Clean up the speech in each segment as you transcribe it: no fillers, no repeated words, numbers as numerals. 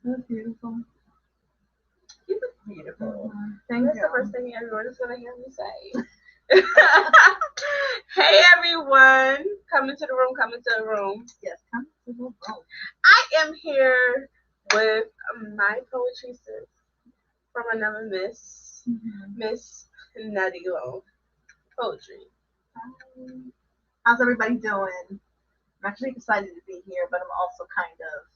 That's beautiful. Keep it beautiful. Thank That's you. the first thing everyone is gonna hear me say. Hey everyone, come into the room, come into the room. Yes, come to the room. I am here with my poetry sis from another Miss, Miss Nettie Long Poetry. How's everybody doing? I'm actually excited to be here, but I'm also kind of,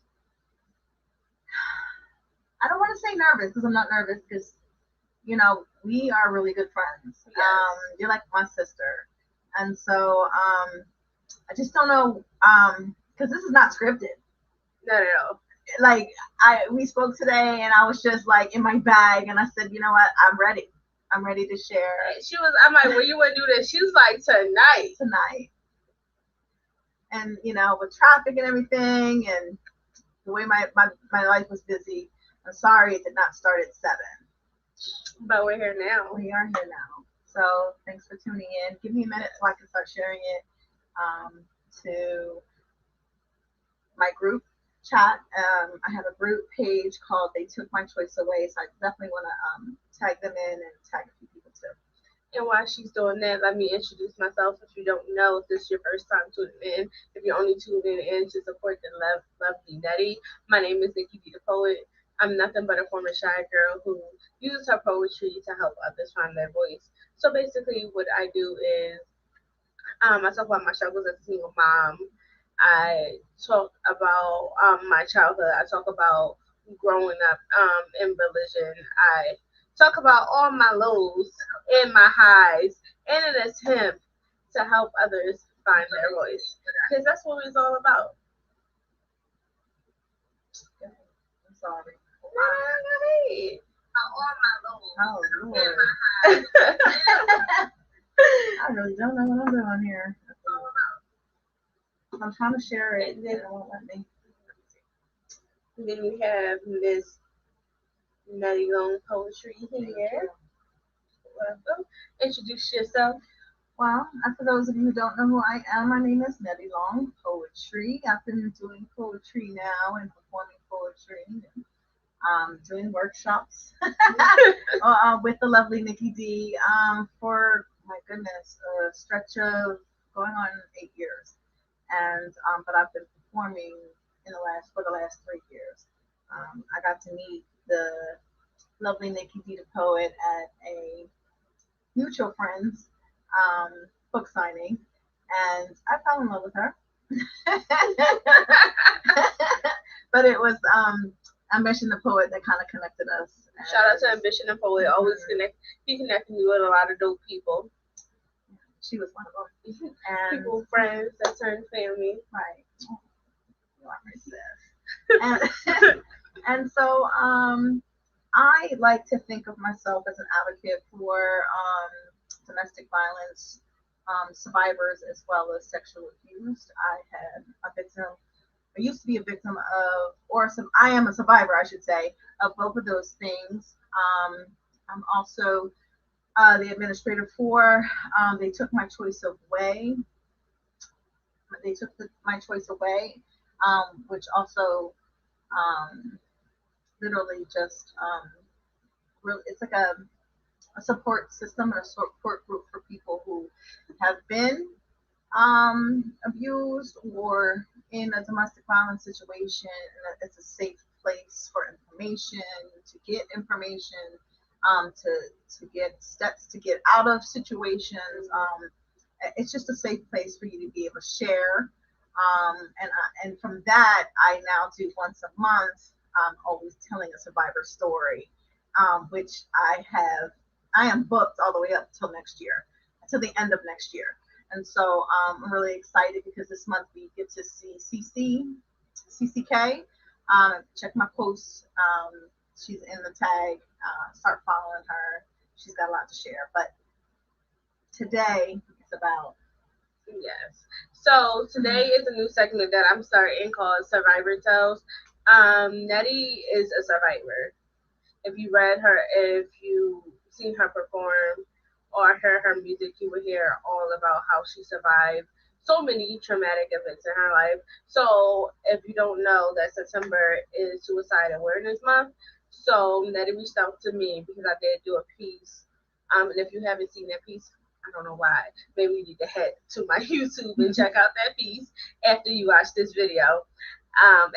I don't want to say nervous because I'm not nervous because, we are really good friends. Yes. You're like my sister. And so I just don't know, because this is not scripted. No. Like, we spoke today and I was just like in my bag and I said, you know what, I'm ready. I'm ready to share I'm like, well, you want to do this? She was like, tonight. And, with traffic and everything and the way my life was busy, I'm sorry it did not start at 7. But we're here now. We are here now. So thanks for tuning in. Give me a minute so I can start sharing it to my group chat. I have a group page called They Took My Choice Away. So I definitely want to tag them in and tag a few people too. And while she's doing that, let me introduce myself. If you don't know, if this is your first time tuning in, if you're only tuning in to support the lovely Nettie, my name is Nicki D, the poet. I'm nothing but a former shy girl who uses her poetry to help others find their voice. So basically, what I do is I talk about my struggles as a single mom. I talk about my childhood. I talk about growing up in religion. I talk about all my lows and my highs in an attempt to help others find their voice. Because that's what it's all about. I'm sorry. Hey. Oh, Lord. I really don't know what I'm doing here. I'm trying to share it, and it won't let me. And then we have Miss Nettie Long Poetry here. Welcome. Introduce yourself. Well, for those of you who don't know who I am, my name is Nettie Long Poetry. I've been doing poetry now and performing poetry and doing workshops with the lovely Nicki D for, my goodness, a stretch of going on 8 years. And but I've been performing for the last 3 years. I got to meet the lovely Nicki D, the poet, at a mutual friend's book signing, and I fell in love with her. But it was Ambition the Poet that kind of connected us. Shout out to Ambition the Poet. Always he connected me with a lot of dope people. She was one of them. And people, friends that turned family. Right. And so I like to think of myself as an advocate for domestic violence survivors as well as sexual abuse. I used to be a victim of, I am a survivor, I should say, of both of those things. I'm also the administrator for They Took My Choice Away. They took my choice away, which also um, literally just really, it's like a support system and a support group for people who have been abused or in a domestic violence situation. And it's a safe place for information, to get information, to get steps to get out of situations. It's just a safe place for you to be able to share. And from that, I now do once a month, always telling a survivor story, which I am booked all the way up till next year, till the end of next year. And so I'm really excited because this month we get to see CCK. Check my posts. She's in the tag. Start following her. She's got a lot to share. But today it's about. Yes. So today is a new segment that I'm starting called Survivor Tales. Nettie is a survivor. If you read her, if you seen her perform or heard her music, you would hear all about how she survived so many traumatic events in her life. So if you don't know that September is Suicide Awareness Month, so Nettie reached out to me because I did do a piece. And if you haven't seen that piece, I don't know why. Maybe you need to head to my YouTube and check out that piece after you watch this video.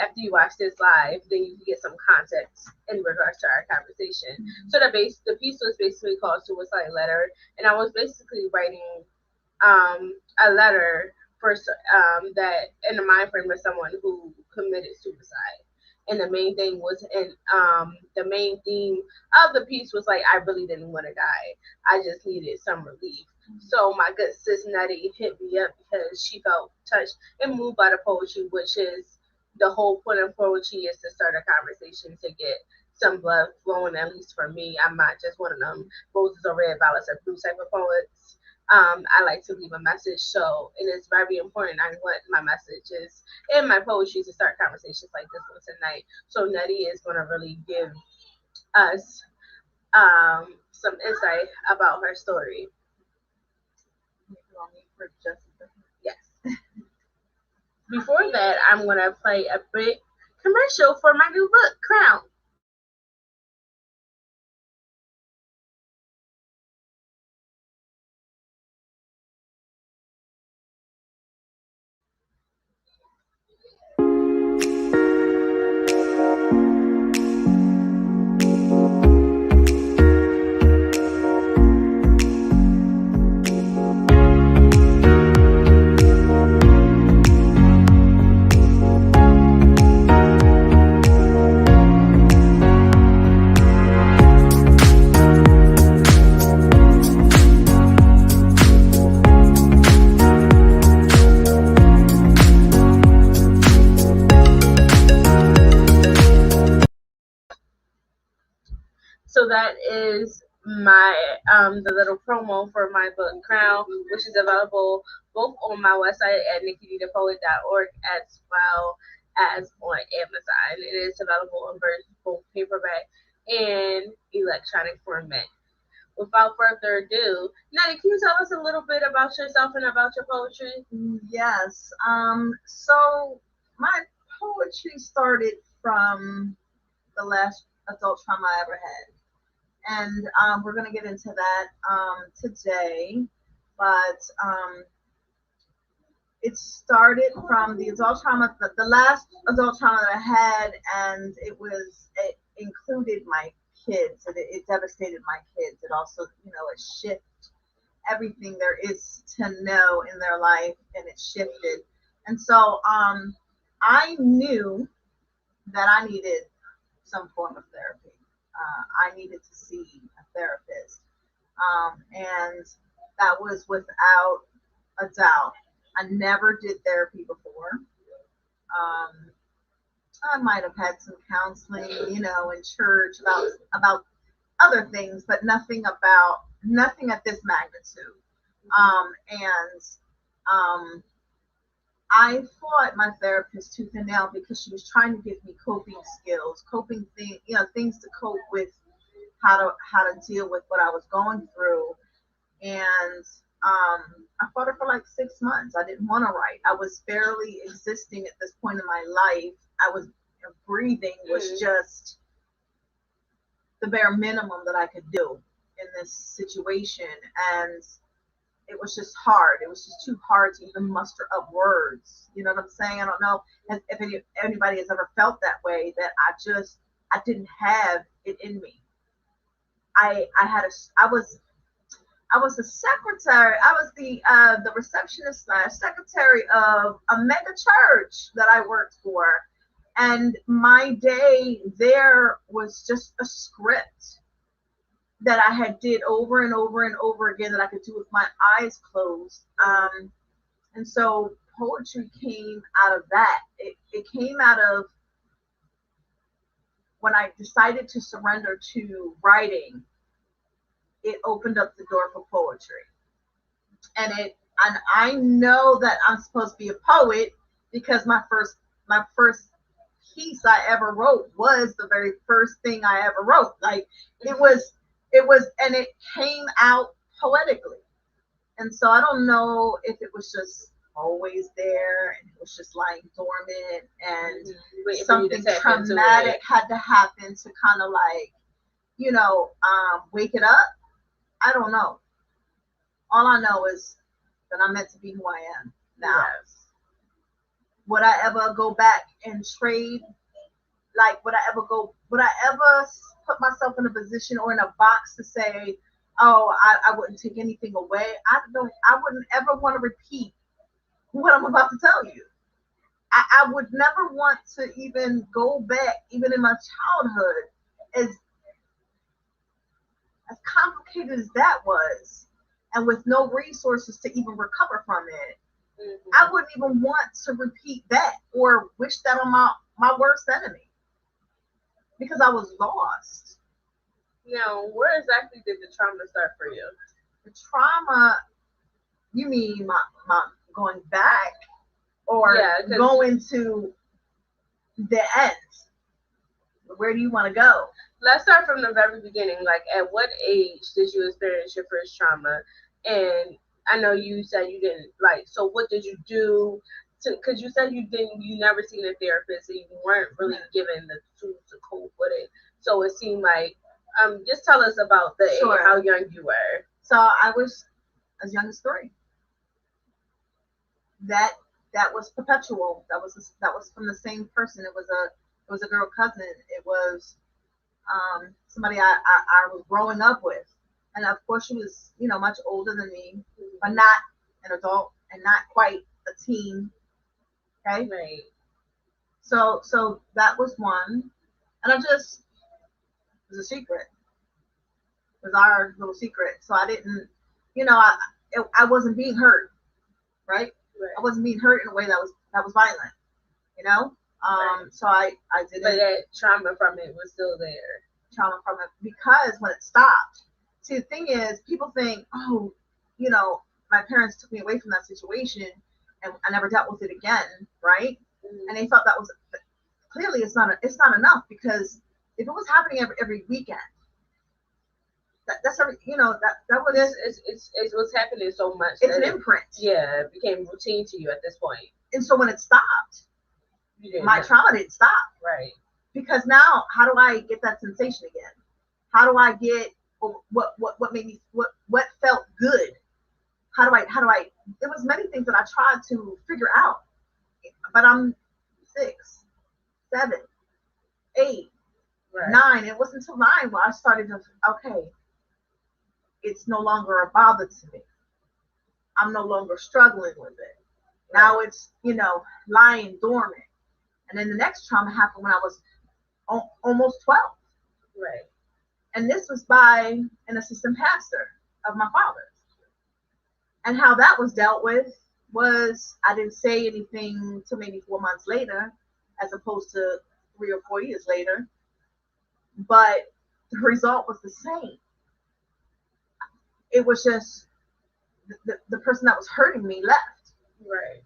After you watch this live, then you can get some context in regards to our conversation. So the piece was basically called Suicide Letter, and I was basically writing a letter for that in the mind frame of someone who committed suicide. And the main thing was, and the main theme of the piece was like, I really didn't want to die. I just needed some relief. So my good sis Nettie hit me up because she felt touched and moved by the poetry, which is the whole point of poetry is to start a conversation to get some blood flowing. At least for me, I'm not just one of them roses or red violets or blue type of poets. I like to leave a message, so it is very important. I want my messages in my poetry to start conversations like this one tonight. So Nettie is going to really give us some insight about her story. Yes. Before that, I'm going to play a brief commercial for my new book, Crown. So that is my the little promo for my book Crown, which is available both on my website at nickidpoet.org as well as on Amazon. It is available in both paperback and electronic format. Without further ado, Nettie, can you tell us a little bit about yourself and about your poetry? Yes. So my poetry started from the last adult trauma I ever had, and we're gonna get into that today. But it started from the adult trauma, the last adult trauma that I had, and it included my kids, and it devastated my kids. It also, it shifted everything there is to know in their life, and it shifted. And so I knew that I needed some form of therapy. I needed to see a therapist. And that was without a doubt. I never did therapy before. I might have had some counseling, in church about other things, but nothing at this magnitude. And I fought my therapist tooth and nail because she was trying to give me coping skills, things to cope with, how to deal with what I was going through. And I fought her for like 6 months. I didn't want to write. I was barely existing at this point in my life. I was breathing was just the bare minimum that I could do in this situation, and it was just hard. It was just too hard to even muster up words. You know what I'm saying? I don't know if anybody has ever felt that way. That I didn't have it in me. I was a secretary. I was the receptionist / secretary of a mega church that I worked for, and my day there was just a script that I had did over and over and over again that I could do with my eyes closed. And so poetry came out of that. It came out of when I decided to surrender to writing. It opened up the door for poetry, and I know that I'm supposed to be a poet because my first piece I ever wrote was the very first thing I ever wrote. Like and it came out poetically. And so I don't know if it was just always there, and it was just lying dormant, and something traumatic had to happen to kind of like, wake it up. I don't know. All I know is that I'm meant to be who I am now. Yes. Would I ever go back and trade? Like, would I ever put myself in a position or in a box to say, oh, I wouldn't take anything away? I wouldn't ever want to repeat what I'm about to tell you. I would never want to even go back, even in my childhood, as complicated as that was, and with no resources to even recover from it. Mm-hmm. I wouldn't even want to repeat that or wish that on my worst enemy, because I was lost. Now, where exactly did the trauma start for you? The trauma, you mean my going back, or going to the end? Where do you want to go? Let's start from the very beginning. Like, at what age did you experience your first trauma? And I know you said you didn't, like, so what did you do? Because you said you never seen a therapist, so you weren't really given the tools to cope with it. So it seemed like, just tell us about how young you were. So I was as young as 3. That was perpetual. That was from the same person. It was a girl cousin. It was somebody I was growing up with, and of course she was much older than me, but not an adult and not quite a teen. Okay. Right. So that was one, and it was a secret. It was our little secret. So I didn't, I wasn't being hurt, right? I wasn't being hurt in a way that was violent, Right. So I didn't. But that trauma from it was still there. Trauma from it, because when it stopped. See, the thing is, people think, oh, my parents took me away from that situation, and I never dealt with it again, right? Mm-hmm. And they thought that was clearly it's not enough, because if it was happening every weekend, that's every that was it was happening so much. It's an imprint. Yeah, it became routine to you at this point. And so when it stopped, my trauma didn't stop. Right. Because now, how do I get that sensation again? How do I get what made me what felt good? How do I? There was many things that I tried to figure out, but I'm 6, 7, 8, 9. It wasn't until 9 where I started to it's no longer a bother to me. I'm no longer struggling with it. Right. Now it's lying dormant. And then the next trauma happened when I was almost 12. Right. And this was by an assistant pastor of my father's. And how that was dealt with was, I didn't say anything till maybe 4 months later, as opposed to 3 or 4 years later. But the result was the same. It was just the person that was hurting me left. Right.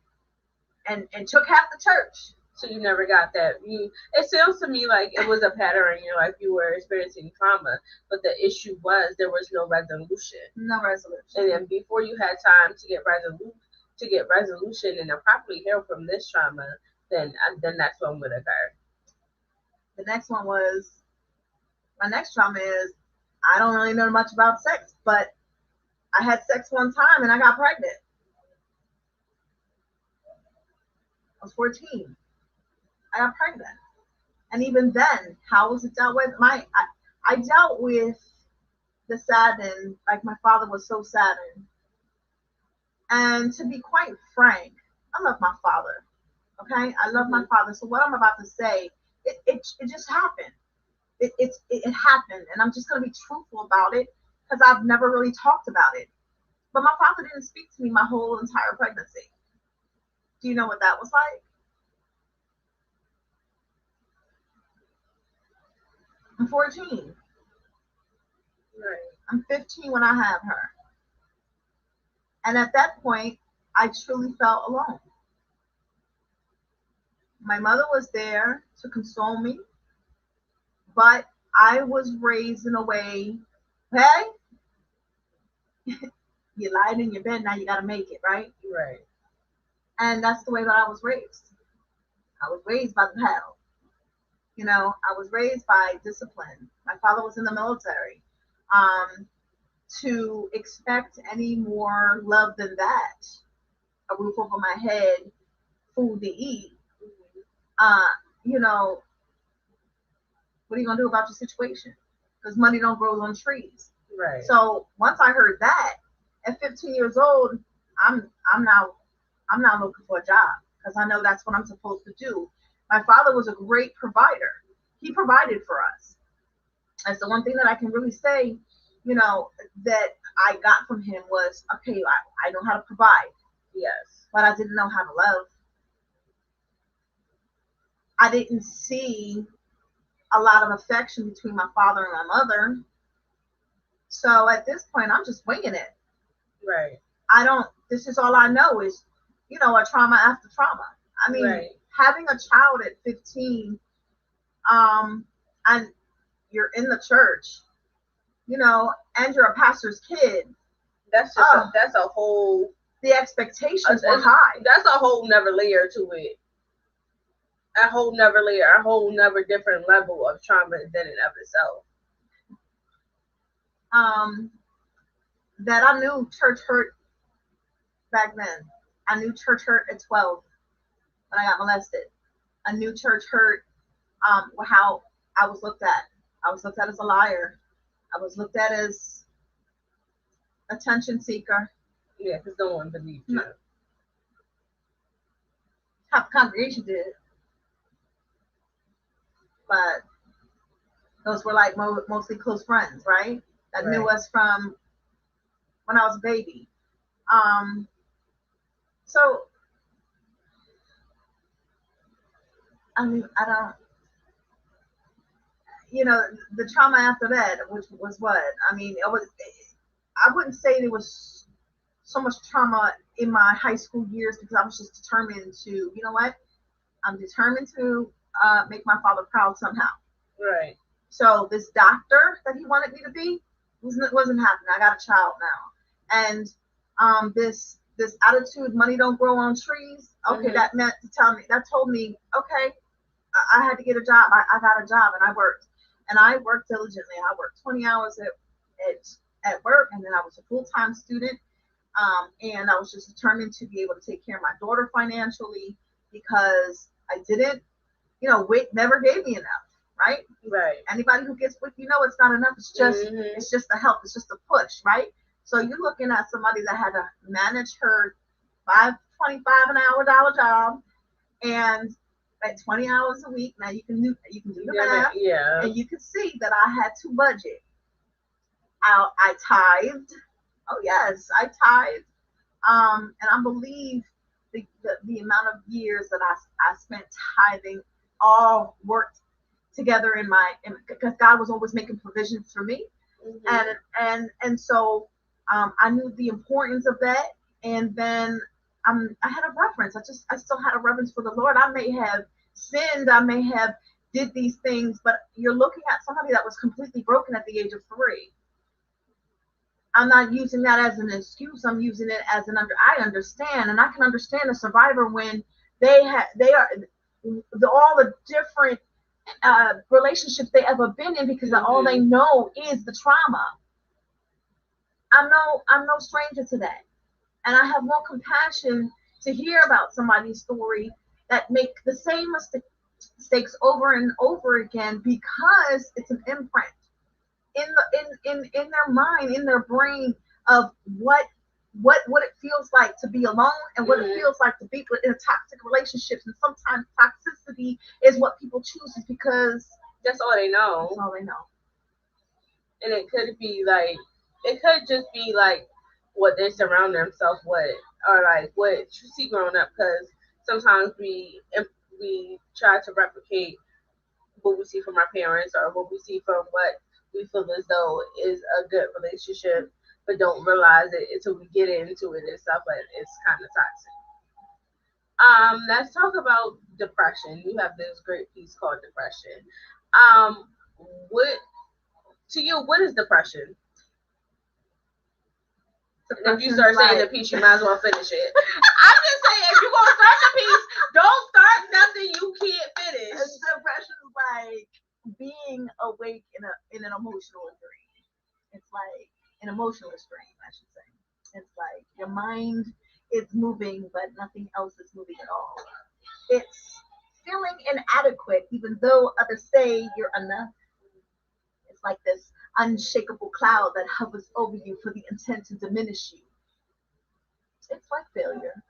And took half the church. So you never got that. It sounds to me like it was a pattern in your life. You were experiencing trauma, but the issue was there was no resolution. No resolution. And then before you had time to get resolution and to properly heal from this trauma, then that's when would occur. The next one was, my next trauma is, I don't really know much about sex, but I had sex one time and I got pregnant. I was 14. I got pregnant. And even then, how was it dealt with? I dealt with the saddened, like my father was so saddened. And to be quite frank, I love my father. Okay? I love my father. So what I'm about to say, it just happened. It happened. And I'm just going to be truthful about it, because I've never really talked about it. But my father didn't speak to me my whole entire pregnancy. Do you know what that was like? I'm 14. Right. I'm 15 when I have her. And at that point, I truly felt alone. My mother was there to console me, but I was raised in a way, hey, you lied in your bed, now you got to make it, right? Right. And that's the way that I was raised. I was raised by the paddle. I was raised by discipline. My father was in the military. Um, to expect any more love than that, a roof over my head, food to eat, uh, you know, what are you gonna do about your situation? Because money don't grow on trees. Right. So once I heard that, at 15 years old, I'm I'm now I'm now looking for a job because I know that's what I'm supposed to do. My father was a great provider. He provided for us. That's the one thing that I can really say, that I got from him was, okay, I know how to provide. Yes. But I didn't know how to love. I didn't see a lot of affection between my father and my mother. So at this point, I'm just winging it. Right. This is all I know is, a trauma after trauma. I mean, right. Having a child at 15, and you're in the church, and you're a pastor's kid. That's that's a whole. The expectations were high. That's a whole nother layer to it. A whole nother layer, a whole nother different level of trauma in and of itself. That I knew church hurt back then. I knew church hurt at 12 when I got molested. I knew church hurt, how I was looked at. I was looked at as a liar. I was looked at as attention seeker. Yeah, because no one believed you. Half the congregation did. But those were like mostly close friends, right? That knew us from when I was a baby. So, I mean, I don't, the trauma after that, which was what? I mean, I wouldn't say there was so much trauma in my high school years because I was just determined to, you know what? I'm determined to make my father proud somehow. Right. So this doctor that he wanted me to be wasn't happening. I got a child now, and this attitude, money don't grow on trees. Okay, that meant that told me, okay, I had to get a job. I got a job and I worked diligently. I worked 20 hours at work, and then I was a full-time student. And I was just determined to be able to take care of my daughter financially because I didn't, WIC never gave me enough, right? Right. Anybody who gets WIC, it's not enough. It's just, it's just a help. It's just a push, right? So you're looking at somebody that had to manage her $5.25 an hour dollar job, and at 20 hours a week. Now you can do the math, and you can see that I had to budget. I tithed. Oh yes, I tithed. And I believe the amount of years that I spent tithing all worked together because God was always making provisions for me, and so I knew the importance of that, and then I had a reverence. I still had a reverence for the Lord. I may have sinned, I may have did these things, but you're looking at somebody that was completely broken at the age of 3. I'm not using that as an excuse. I'm using it as I understand, and I can understand a survivor when they are all the different relationships they ever been in because all they know is the trauma. I'm no stranger to that, and I have more compassion to hear about somebody's story that make the same mistakes over and over again because it's an imprint in their mind, in their brain of what it feels like to be alone and what it feels like to be in a toxic relationships. And sometimes toxicity is what people choose because that's all they know. That's all they know. And it could just be like what they surround themselves with, or like what you see growing up. Because sometimes we try to replicate what we see from our parents or what we see from what we feel as though is a good relationship, but don't realize it until we get into it and stuff. But it's kind of toxic. Let's talk about depression. You have this great piece called Depression. What to you? What is depression? And if you start saying the piece, you might as well finish it. I'm just saying, if you're gonna start the piece, don't start nothing you can't finish. Depression is like being awake in an emotional dream. It's like an emotionless dream, I should say. It's like your mind is moving, but nothing else is moving at all. It's feeling inadequate, even though others say you're enough. It's like this unshakable cloud that hovers over you for the intent to diminish you. It's like failure.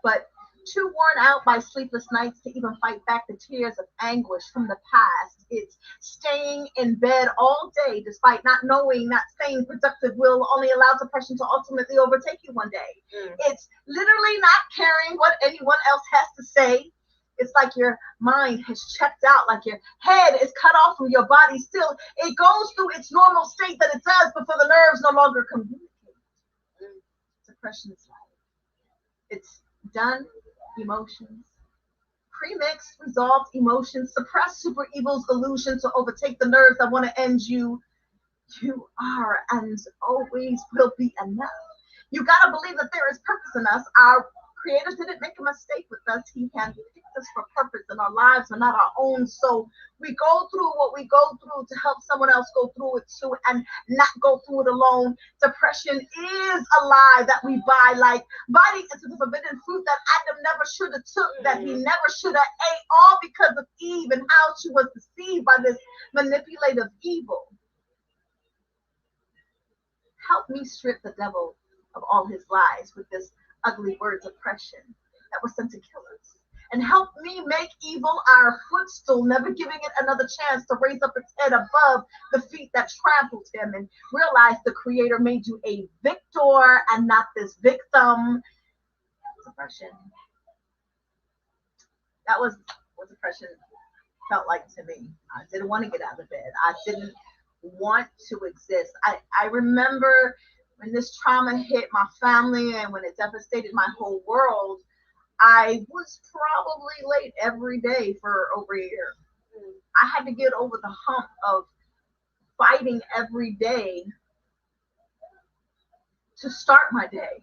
But too worn out by sleepless nights to even fight back the tears of anguish from the past. It's staying in bed all day despite not knowing that staying productive will only allow depression to ultimately overtake you one day. It's literally not caring what anyone else has to say. It's like your mind has checked out, like your head is cut off from your body. Still, it goes through its normal state that it does before the nerves no longer communicate. Depression is like it's done emotions, premixed, resolved emotions, suppressed super evil's illusion to overtake the nerves that want to end you. You are and always will be enough. You gotta believe that there is purpose in us. Our creator didn't make a mistake with us. He handpicked us for purpose, and our lives are not our own. So we go through what we go through to help someone else go through it too, and not go through it alone. Depression is a lie that we buy, like biting into the forbidden fruit that Adam never should have took, that he never should have ate, all because of Eve and how she was deceived by this manipulative evil. Help me strip the devil of all his lies with this ugly word depression that was sent to kill us. And help me make evil our footstool, never giving it another chance to raise up its head above the feet that trampled him, and realize the creator made you a victor and not this victim. Depression. That was what depression felt like to me. I didn't want to get out of bed. I didn't want to exist. I remember when this trauma hit my family and when it devastated my whole world, I was probably late every day for over a year. I had to get over the hump of fighting every day to start my day,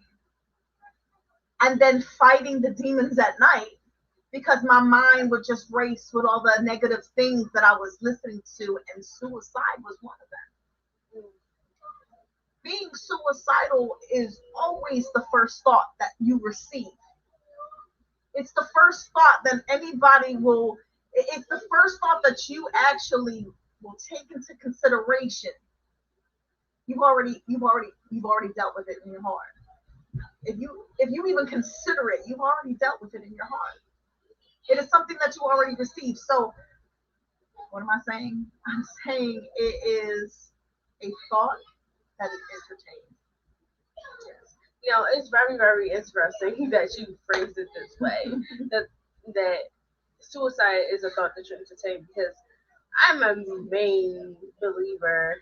and then fighting the demons at night because my mind would just race with all the negative things that I was listening to, and suicide was one of them. Being suicidal is always the first thought that you receive. It's the first thought that anybody will, it's the first thought that you actually will take into consideration. You've already dealt with it in your heart. If you even consider it, you've already dealt with it in your heart. It is something that you already received. So what am I saying? I'm saying it is a thought that is entertained. Yes. You know, it's very, very interesting that you phrased it this way. that suicide is a thought that you entertain, because I'm a main believer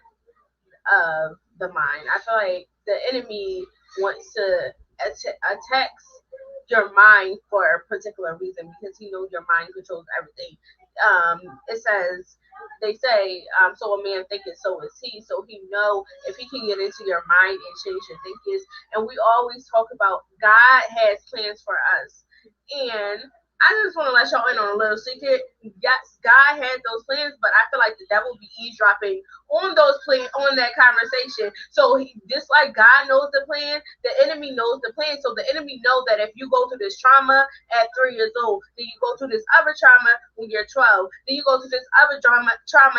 of the mind. I feel like the enemy wants to attack your mind for a particular reason, because he knows your mind controls everything. It says, they say, so a man thinketh, so is he. So he know if he can get into your mind and change your thinking. And we always talk about God has plans for us. And I just want to let y'all in on a little secret. Yes, God had those plans, but I feel like the devil be eavesdropping on those plans, on that conversation. So just like God knows the plan, the enemy knows the plan. So the enemy know that if you go through this trauma at 3 years old, then you go through this other trauma when you're 12, then you go through this other trauma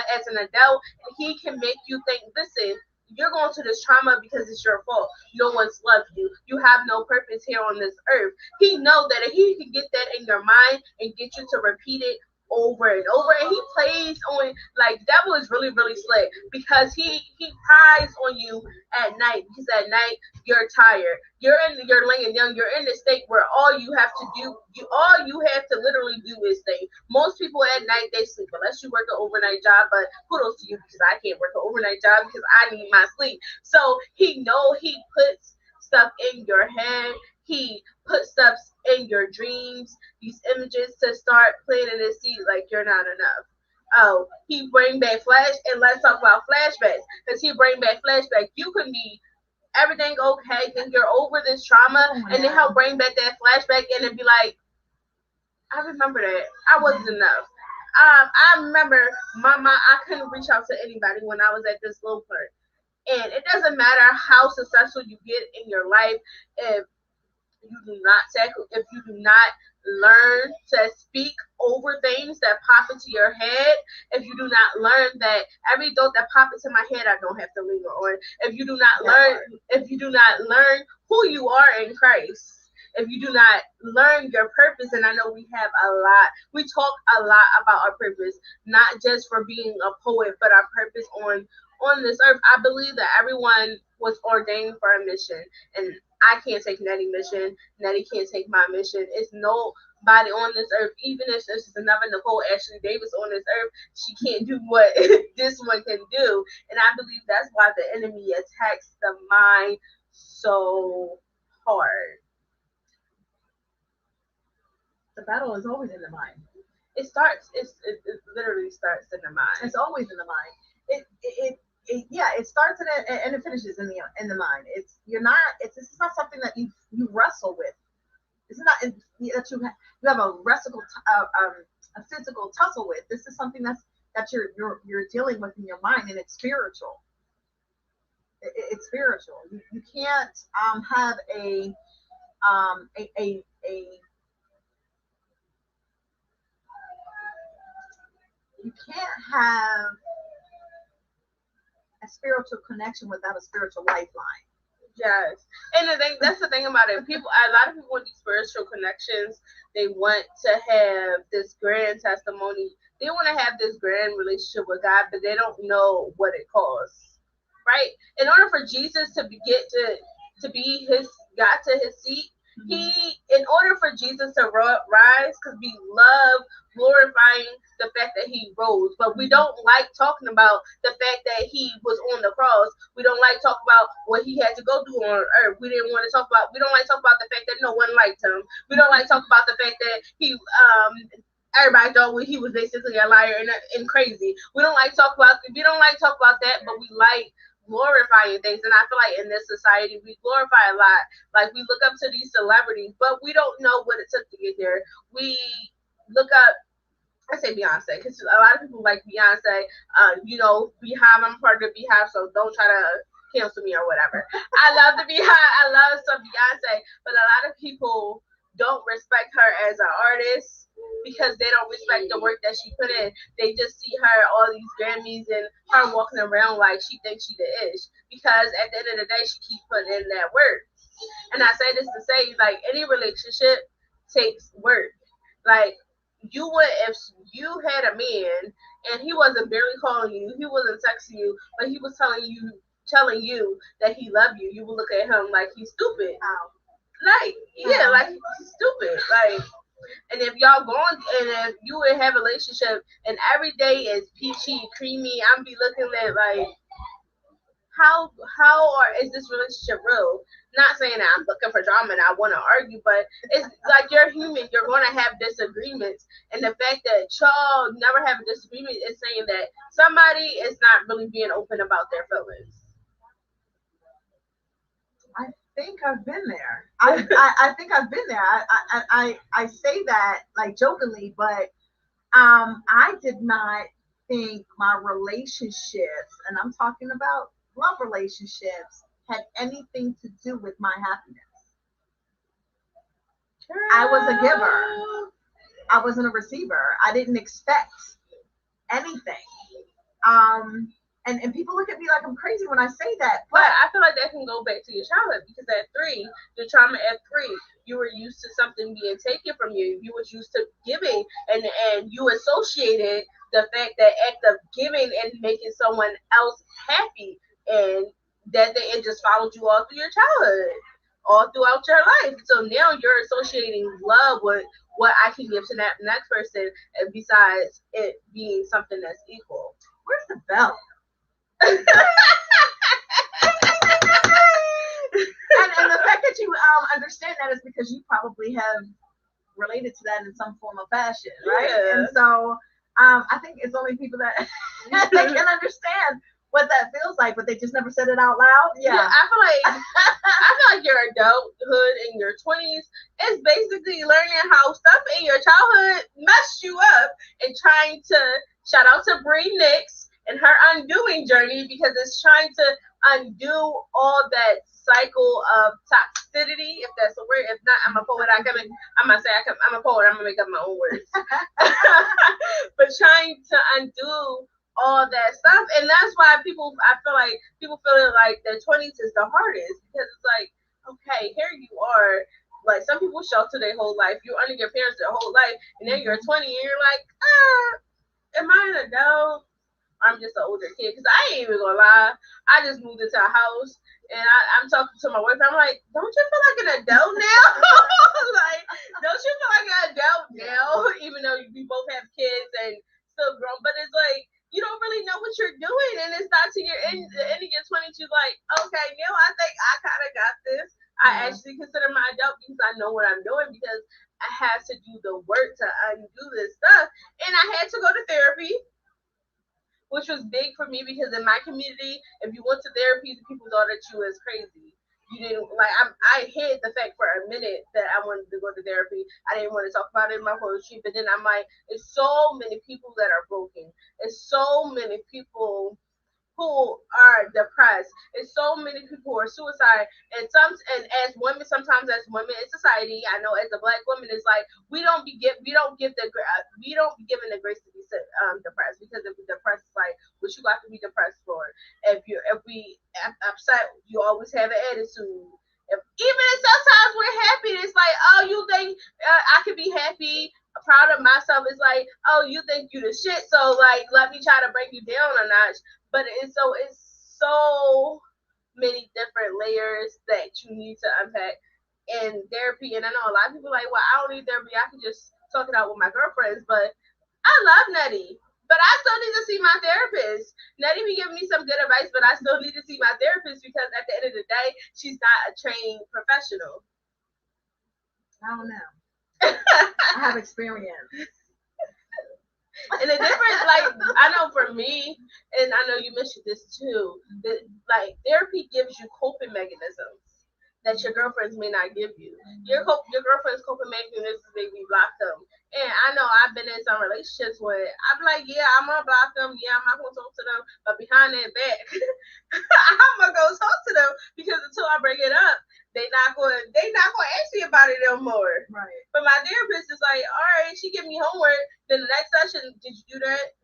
as an adult, and he can make you think, listen, you're going through this trauma because it's your fault. No one's loved you. You have no purpose here on this earth. He knows that if he can get that in your mind and get you to repeat it over and over, and he plays on, like, devil is really, really slick, because he pries on you at night, because at night you're tired, you're laying young, you're in a state where all you have to do, all you have to literally do is think. Most people at night, they sleep unless you work an overnight job, but kudos to you, because I can't work an overnight job because I need my sleep. So he puts stuff in your head. He puts stuff in your dreams, these images, to start planting this seed like you're not enough. Oh, he bring back flash, and let's talk about flashbacks, because he bring back flashback. You can be everything okay, think you're over this trauma, and then he'll bring back that flashback in and be like, I remember that. I wasn't enough. I remember I couldn't reach out to anybody when I was at this low point. And it doesn't matter how successful you get in your life if if you do not learn to speak over things that pop into your head, if you do not learn that every thought that pops into my head I don't have to linger on, if you do not learn who you are in Christ, if you do not learn your purpose, and I know we talk a lot about our purpose, not just for being a poet, but our purpose on this earth. I believe that everyone was ordained for a mission, and I can't take Nettie's mission. Nettie can't take my mission. It's nobody on this earth, even if there's another Nicole Ashley Davis on this earth, she can't do what this one can do. And I believe that's why the enemy attacks the mind so hard. The battle is always in the mind. It literally starts in the mind. It's always in the mind. It starts and it finishes in the mind. This is not something that you wrestle with. This is not that you have a physical tussle with. This is something that you're dealing with in your mind, and it's spiritual. It's spiritual. You can't have a you can't have a spiritual connection without a spiritual lifeline. Yes, and that's the thing about it. A lot of people want these spiritual connections. They want to have this grand testimony. They want to have this grand relationship with God, but they don't know what it costs. Right? In order for Jesus to got to his seat, in order for Jesus to rise, because we love glorifying the fact that he rose, but we don't like talking about the fact that he was on the cross. We don't like talking about what he had to go through on earth. We don't like talking about the fact that no one liked him. We don't like talking about the fact that everybody thought he was basically a liar and crazy. We don't like talk about that, but we like glorifying things. And I feel like in this society we glorify a lot. Like, we look up to these celebrities, but we don't know what it took to get there. We look up, I say Beyonce, because a lot of people like Beyonce. Beehive, I'm part of the Beehive, so don't try to cancel me or whatever. I love the Beehive. I love some Beyonce, but a lot of people don't respect her as an artist because they don't respect the work that she put in. They just see her all these Grammys and her walking around like she thinks she the ish, because at the end of the day she keeps putting in that work. And I say this to say, like, any relationship takes work. Like, if you had a man and he wasn't barely calling you, he wasn't texting you, but he was telling you that he loved you, you would look at him like he's stupid. Like, yeah, like he's stupid. Like, and if you would have a relationship and every day is peachy, creamy, I'm be looking at like, how is this relationship real? Not saying that I'm looking for drama and I want to argue, but it's like, you're human. You're going to have disagreements, and the fact that y'all never have a disagreement is saying that somebody is not really being open about their feelings. I think I've been there. I think I've been there. I say that like jokingly, but I did not think my relationships, and I'm talking about love relationships, had anything to do with my happiness. I was a giver. I wasn't a receiver. I didn't expect anything. And people look at me like I'm crazy when I say that. But I feel like that can go back to your childhood, because at 3, your trauma at 3, you were used to something being taken from you. You was used to giving, and you associated the fact that act of giving and making someone else happy, and it just followed you all through your childhood, all throughout your life. So now you're associating love with what I can give to that next person, besides it being something that's equal. Where's the bell? and the fact that you understand that is because you probably have related to that in some form of fashion, right? Yeah. And so I think it's only people that can understand what that feels like, but they just never said it out loud. Yeah, Yeah. I feel like your adulthood in your 20s is basically learning how stuff in your childhood messed you up and trying to shout out to Bree Nix and her undoing journey because it's trying to undo all that cycle of toxicity, if that's a word. If not, I'm a poet. I'm gonna say I'm a poet. I'm gonna make up my own words. But trying to undo all that stuff, and that's why I feel like people feel like their 20s is the hardest because it's like, okay, here you are. Like some people shelter their whole life. You're under your parents their whole life, and then you're 20 and you're like, am I an adult? I'm just an older kid because I ain't even gonna lie. I just moved into a house and I'm talking to my boyfriend. I'm like, don't you feel like an adult now? Like, don't you feel like an adult now? Even though we both have kids and still grown, but it's like you don't really know what you're doing, and it's not to your end. The end of your 20s, you're like, okay, I think I kind of got this. I actually consider my adult because I know what I'm doing because I have to do the work to undo this stuff, and I had to go to therapy, which was big for me because in my community, if you went to therapy, the people thought that you was crazy. You didn't like. I hid the fact for a minute that I wanted to go to therapy. I didn't want to talk about it in my poetry, but then I'm like, there's so many people that are broken. There's so many people who are depressed. It's so many people who are suicide, and as women, sometimes as women in society, I know as a black woman, it's like we don't be given the grace to be depressed because if we're depressed, it's like what you got to be depressed for. If we upset, you always have an attitude. Even if sometimes we're happy, it's like, oh, you think I could be happy, proud of myself. It's like, oh, you think you the shit, so like let me try to bring you down a notch. But it's so many different layers that you need to unpack in therapy. And I know a lot of people are like, well, I don't need therapy. I can just talk it out with my girlfriends. But I love Nettie. But I still need to see my therapist. Nettie be giving me some good advice, but I still need to see my therapist because at the end of the day, she's not a trained professional. I don't know. I have experience. And the difference, like I know for me, and I know you mentioned this too, that like therapy gives you coping mechanisms that your girlfriends may not give you. Your girlfriend's coping mechanisms may be block them. And I know I've been in some relationships where I'm like, yeah, I'm gonna block them, yeah, I'm not gonna talk to them, but behind their back, I'm gonna go talk to them because until I bring it up, they not going to ask me about it no more. Right. But my therapist is like, all right, she give me homework. Then the next session, did you do that?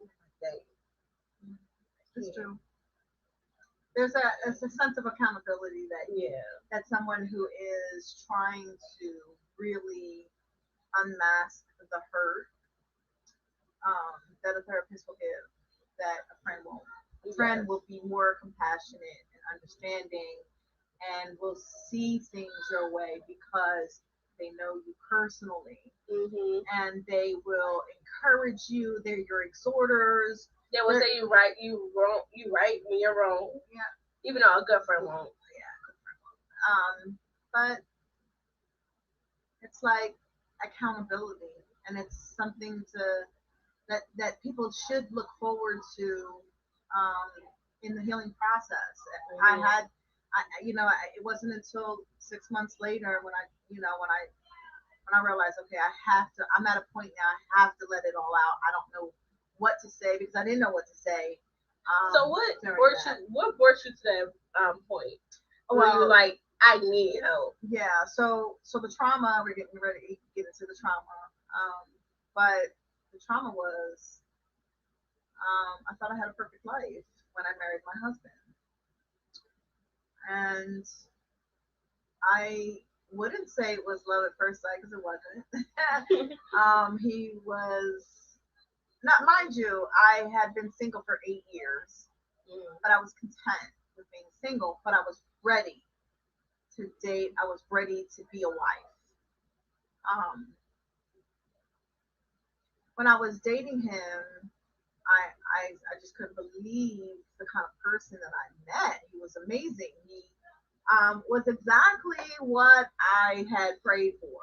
It's true. It's a sense of accountability that someone who is trying to really unmask the hurt that a therapist will give that a friend won't. A friend will be more compassionate and understanding and will see things your way because they know you personally, and they will encourage you. They're your exhorters. They will say you right, you wrong, you right when you're wrong. Yeah. Even though a good friend won't. Yeah. But it's like accountability, and it's something that people should look forward to in the healing process. It wasn't until 6 months later when I realized, okay, I'm at a point now, I have to let it all out. I don't know what to say because I didn't know what to say. So what brought you to that point? Well, you like, I need help. Yeah. So the trauma, we're getting ready to get into the trauma. But the trauma was, I thought I had a perfect life when I married my husband. And I wouldn't say it was love at first sight because it wasn't. He was, not mind you, I had been single for 8 years, but I was content with being single, but I was ready to date. I was ready to be a wife. When I was dating him, I just couldn't believe the kind of person that I met. He was amazing. He was exactly what I had prayed for.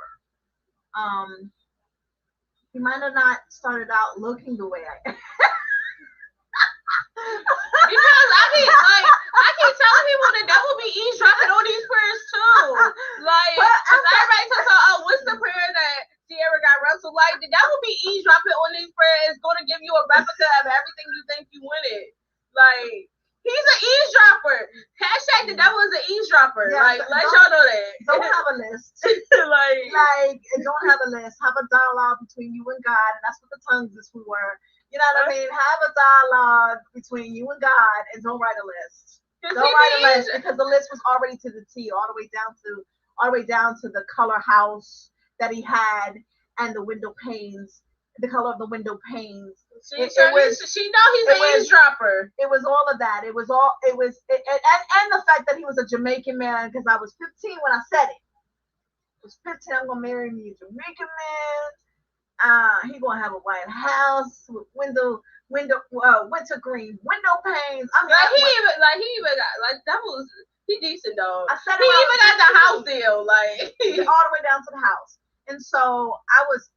He might have not started out looking the way I because I Like, he's an eavesdropper. Hashtag the devil is an eavesdropper. Yeah, like, let y'all know that. Don't have a list. like, don't have a list. Have a dialogue between you and God, and that's what the tongues is for. You know what I mean? Have a dialogue between you and God, and don't write a list. Don't write a list, because the list was already to the T, all the way down to the color house that he had and the window panes, the color of the window panes. She know he's an eavesdropper. It was all of that. And the fact that he was a Jamaican man, because I was 15 when I said it. I was 15, I'm gonna marry me a Jamaican man. He gonna have a White House with wintergreen window panes. I mean, he even got that was he decent though. He even got the house deal, all the way down to the house. And so I was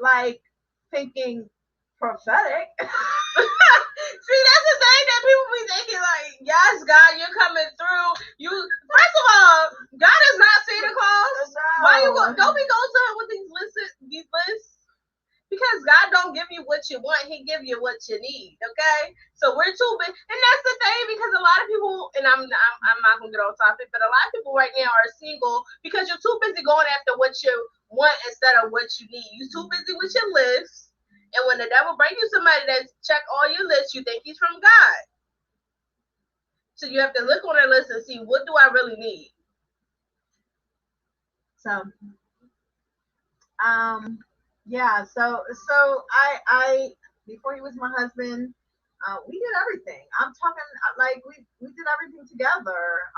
like thinking prophetic. See, that's the thing that people be thinking, like, yes, God, you're coming through. First of all, God is not Santa Claus. No. Why you don't be going to him with these lists? Because God don't give you what you want, he give you what you need, okay? So we're too big, and that's the thing, because a lot of people, and I'm not gonna get on topic, but a lot of people right now are single because you're too busy going after what you want instead of what you need. You're too busy with your list, and when the devil brings you somebody that check all your lists, you think he's from God. So you have to look on that list and see, what do I really need? So, yeah, so I before he was my husband, we did everything. I'm talking like we did everything together.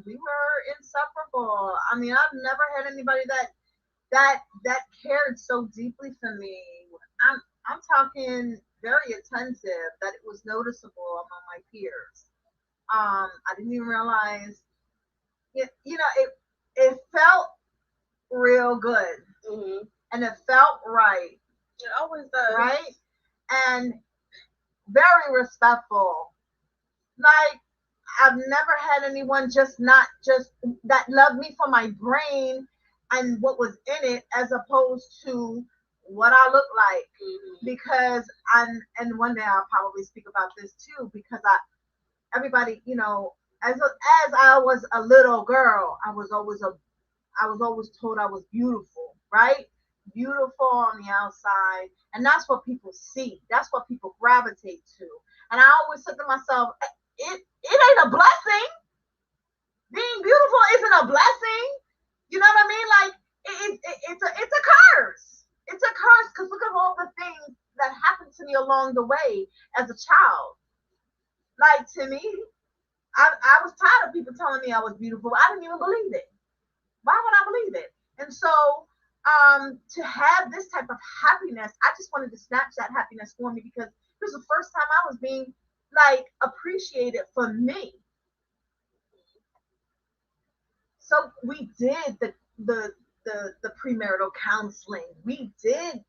We were inseparable. I mean, I've never had anybody that cared so deeply for me. I'm talking very attentive, that it was noticeable among my peers. I didn't even realize it. It felt real good. Mm-hmm. And it felt right. It always does. Right? And very respectful. Like, I've never had anyone not just that loved me for my brain and what was in it, as opposed to what I look like. Mm-hmm. Because and one day I'll probably speak about this too, because everybody, as I was a little girl, I was always told I was beautiful, right? Beautiful on the outside, and that's what people see. That's what people gravitate to. And I always said to myself, it ain't a blessing. Being beautiful isn't a blessing. You know what I mean? Like, it's a curse. It's a curse, because look at all the things that happened to me along the way as a child. Like, to me, I was tired of people telling me I was beautiful. I didn't even believe it. Why would I believe it? And so to have this type of happiness, I just wanted to snatch that happiness for me, because it was the first time I was being like appreciated for me. So we did the premarital counseling. We did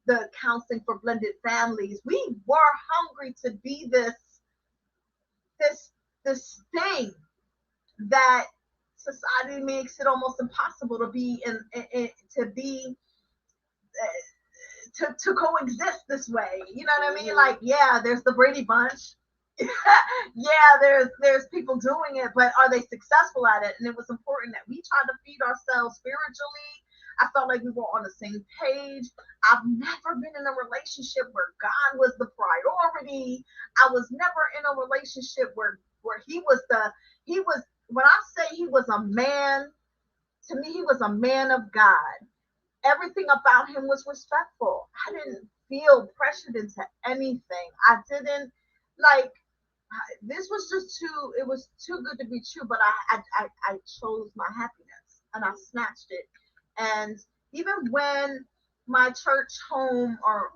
the counseling for blended families. We were hungry to be this thing that society makes it almost impossible to be to coexist this way. You know what I mean? Like, yeah, there's the Brady Bunch. Yeah, there's people doing it, but are they successful at it? And it was important that we try to feed ourselves spiritually. I felt like we were on the same page. I've never been in a relationship where God was the priority. I was never in a relationship where he was when I say he was a man, to me, he was a man of God. Everything about him was respectful. I didn't feel pressured into anything. I didn't like, this was just it was too good to be true, but I chose my happiness and I snatched it. And even when my church home, or,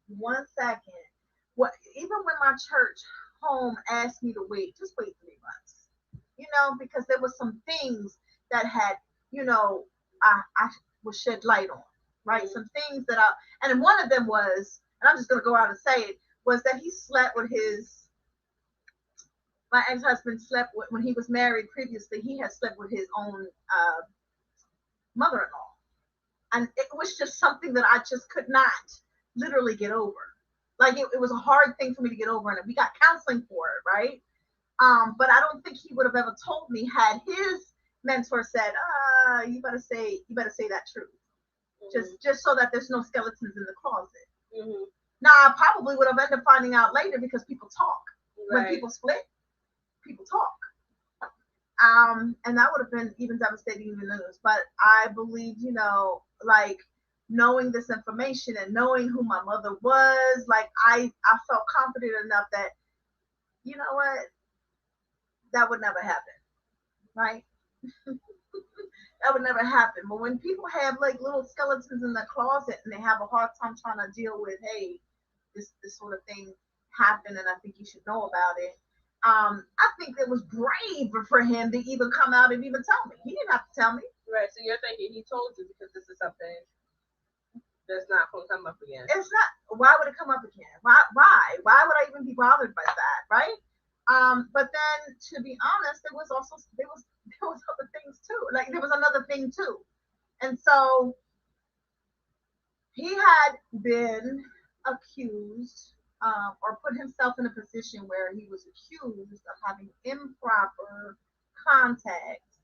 one second, even when my church home asked me to just wait 3 months, because there was some things that had, I was shed light on, right? Some things and one of them was, and I'm just going to go out and say it, was that he slept with my ex-husband when he was married previously, he had slept with his own mother-in-law. And it was just something that I just could not literally get over. Like it was a hard thing for me to get over, and we got counseling for it, right? But I don't think he would have ever told me had his mentor said, you better say that truth, just so that there's no skeletons in the closet. Mm-hmm. Now I probably would have ended up finding out later because people talk. When Right. people split, people talk. And that would have been even devastating in the news. But I believe, like knowing this information and knowing who my mother was, like I felt confident enough that, you know what, that would never happen, right? That would never happen. But when people have like little skeletons in their closet and they have a hard time trying to deal with, hey, this sort of thing happened, and I think you should know about it. I think it was brave for him to even come out and even tell me. He didn't have to tell me. Right. So you're thinking he told you because this is something that's not going to come up again. It's not. Why would it come up again? Why would I even be bothered by that? Right? But then, to be honest, there was other things too. Like there was another thing too, and so he had been accused, or put himself in a position where he was accused of having improper contact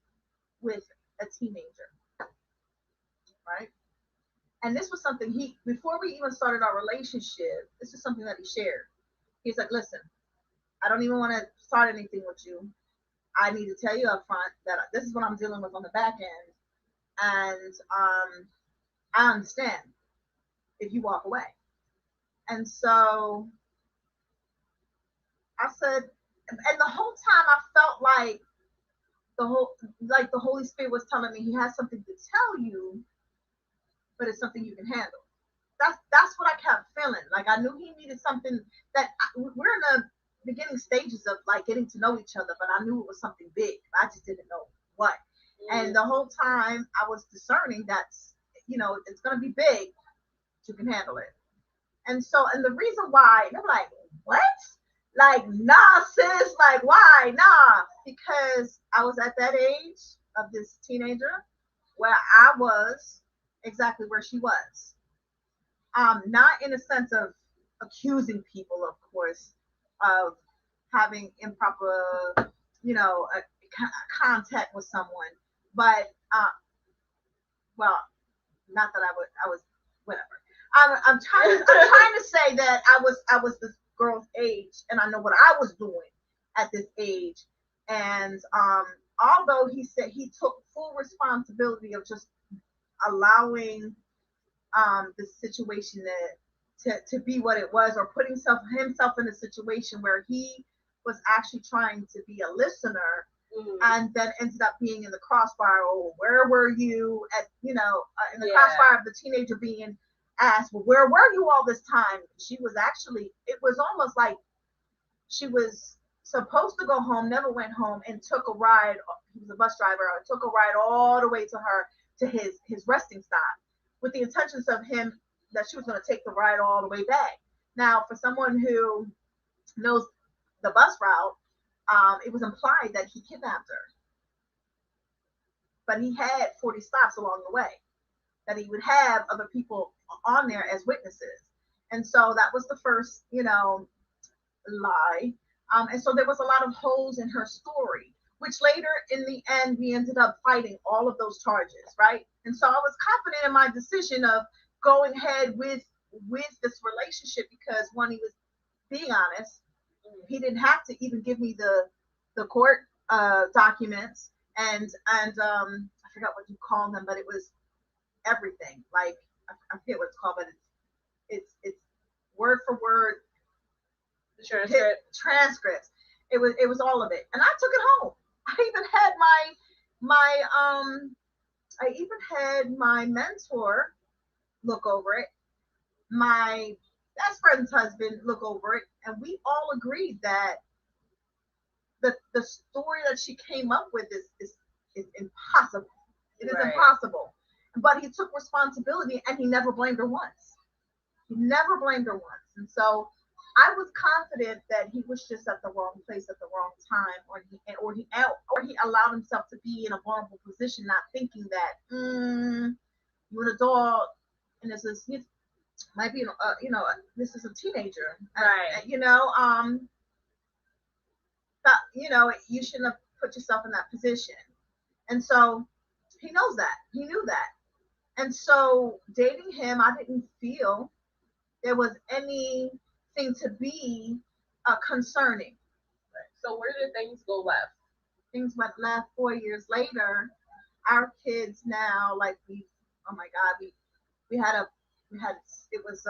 with a teenager, right? And this was something before we even started our relationship, this is something that he shared. He's like, listen, I don't even want to start anything with you. I need to tell you up front that this is what I'm dealing with on the back end. And I understand if you walk away. And so I said, and the whole time I felt like the Holy Spirit was telling me he has something to tell you, but it's something you can handle. That's what I kept feeling. Like I knew he needed something we're in the beginning stages of like getting to know each other, but I knew it was something big. I just didn't know what. And the whole time I was discerning that's it's gonna be big, you can handle it. And the reason why they're like, what? Like, nah, sis, like why? Nah. Because I was at that age of this teenager where I was exactly where she was. Not in a sense of accusing people, of course, of having improper, contact with someone, but well, not that I was whatever. I'm trying to say that I was this girl's age, and I know what I was doing at this age, and although he said he took full responsibility of just allowing the situation to be what it was, or putting himself in a situation where he was actually trying to be a listener, and then ended up being in the crossfire. Oh, where were you at? In the crossfire of the teenager being asked, well, where were you all this time? She was actually. It was almost like she was supposed to go home, never went home, and took a ride. He was a bus driver. Took a ride all the way to his resting stop, with the intentions of him that she was going to take the ride all the way back. Now, for someone who knows the bus route, it was implied that he kidnapped her, but he had 40 stops along the way, that he would have other people on there as witnesses. And so that was the first, lie. And so there was a lot of holes in her story, which later in the end, we ended up fighting all of those charges, right? And so I was confident in my decision of going ahead with this relationship because, one, he was being honest. He didn't have to even give me the court documents, and I forgot what you call them, but it was everything. Like I forget what it's called, but it's word for word transcripts. It was all of it, and I took it home. I even had my mentor look over it. My best friend's husband look over it, and we all agreed that the story that she came up with is impossible. It is impossible. But he took responsibility, and he never blamed her once. He never blamed her once. And so I was confident that he was just at the wrong place at the wrong time, or he allowed himself to be in a vulnerable position, not thinking that you're an adult and this is might be, this is a teenager, Right. You shouldn't have put yourself in that position. And so he knows that. He knew that. And so dating him, I didn't feel there was anything to be concerning. Right. So where did things go left? Things went left 4 years later. Our kids now, like oh my God, we had a, we had, it was,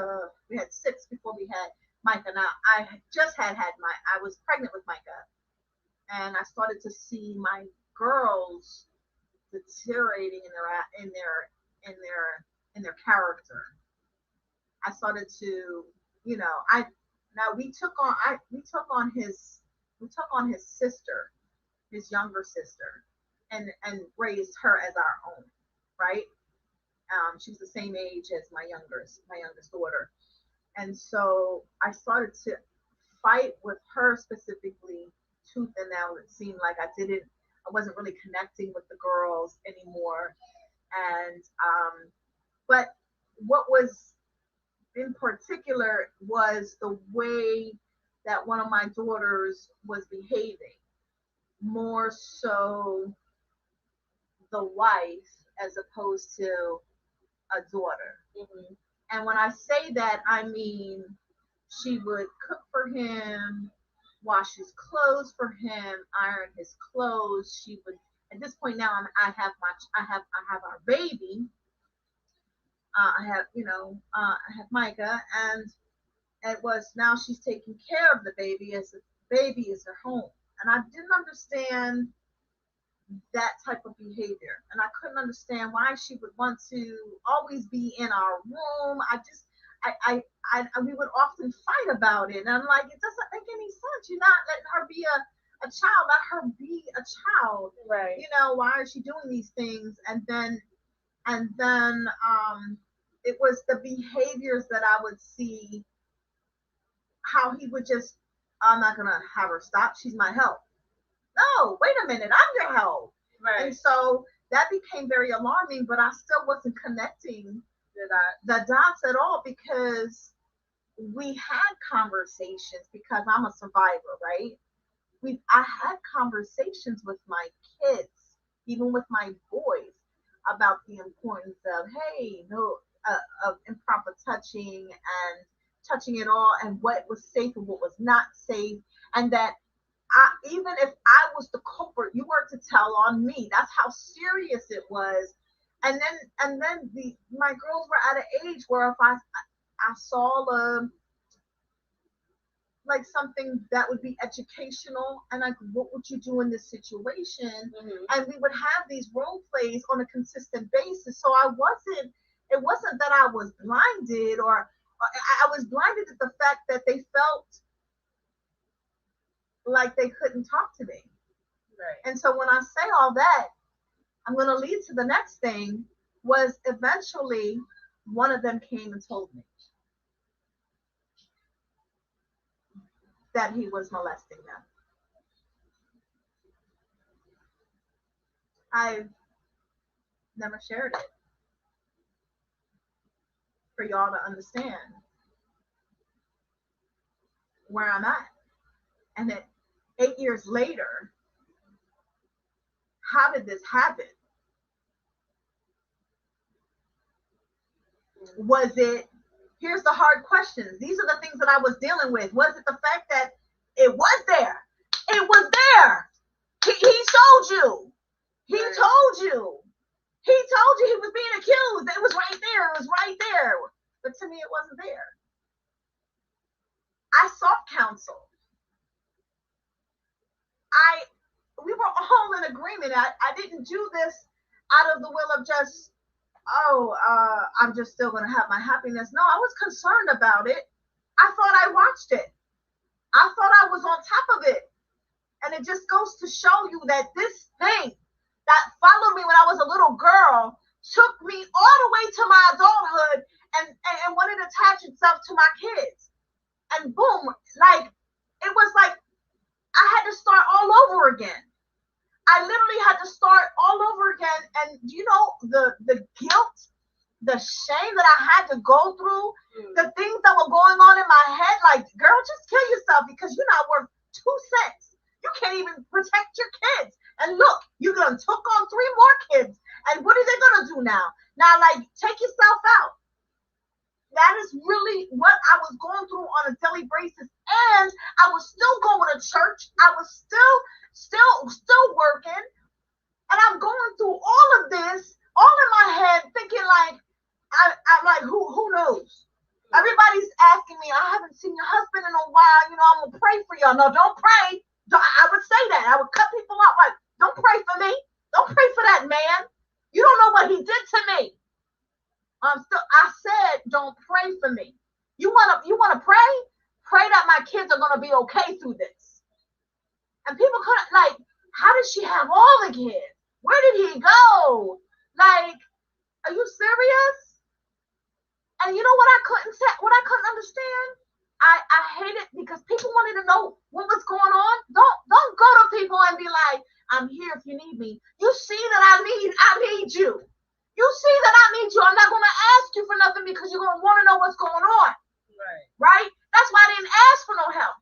we had six before we had Micah. Now I just had my, I was pregnant with Micah, and I started to see my girls deteriorating in their character. I started to, I now we took on his sister, his younger sister, and raised her as our own, right? She's the same age as my youngest daughter, and so I started to fight with her specifically tooth and nail. It seemed like I wasn't really connecting with the girls anymore, and but what was in particular was the way that one of my daughters was behaving, more so the wife as opposed to a daughter. Mm-hmm. And when I say that, I mean she would cook for him, wash his clothes for him, iron his clothes. She would. At this point now, I have our baby. I have Micah, and it was now she's taking care of the baby as the baby is her home. And I didn't understand that type of behavior, and I couldn't understand why she would want to always be in our room. We would often fight about it, and I'm like, it doesn't make any sense. You're not letting her be a child. Let her be a child. Right. Why is she doing these things? And then it was the behaviors that I would see, how he would just, I'm not gonna have her stop. She's my help. No, wait a minute, I'm your help. Right. And so that became very alarming, but I still wasn't connecting the dots at all, because we had conversations, because I'm a survivor, right? I had conversations with my kids, even with my boys, about the importance of, hey, no, of improper touching, and touching it all, and what was safe and what was not safe, and that even if I was the culprit, you were to tell on me. That's how serious it was. And then my girls were at an age where if I saw like something that would be educational, and like, what would you do in this situation? Mm-hmm. And we would have these role plays on a consistent basis. So it wasn't that I was blinded, or I was blinded at the fact that they felt like they couldn't talk to me. Right. And so when I say all that, I'm going to lead to the next thing. Was eventually one of them came and told me that he was molesting them. I've never shared it for y'all to understand where I'm at. And then 8 years later, how did this happen? Was it, here's the hard questions. These are the things that I was dealing with. Was it the fact that it was there? It was there. He showed you. He told you. He told you he was being accused. It was right there. It was right there. But to me, it wasn't there. I sought counsel. We were all in agreement. I didn't do this out of the will of just, I'm just still going to have my happiness. No, I was concerned about it. I thought I watched it. I thought I was on top of it. And it just goes to show you that this thing that followed me when I was a little girl took me all the way to my adulthood, and wanted to attach itself to my kids. And boom, like, it was like I had to start all over again. I literally had to start all over again. And the guilt the shame that I had to go through, the things that were going on in my head, like, girl, just kill yourself because you're not worth 2 cents. You can't even protect your kids. And look, you done took on 3 more kids. And what are they gonna do now? Now, like, take yourself out. That is really what I was going through on a daily basis. And I was still going to church. I was still working. And I'm going through all of this, all in my head, thinking like, I'm like, who knows? Everybody's asking me, I haven't seen your husband in a while. You know, I'm gonna pray for y'all. No, don't pray. I would say that. I would cut people out. Like, don't pray for me. Don't pray for that man. You don't know what he did to me. I said, don't pray for me. You wanna pray? Pray that my kids are gonna be okay through this. And people couldn't, like, how did she have all the kids? Where did he go? Like, are you serious? And you know what I couldn't say, what I couldn't understand? I hate it because people wanted to know what was going on. Don't go to people and be like, I'm here if you need me. You see that I need you. You see that I need you. I'm not gonna ask you for nothing because you're gonna want to know what's going on. Right? That's why I didn't ask for no help.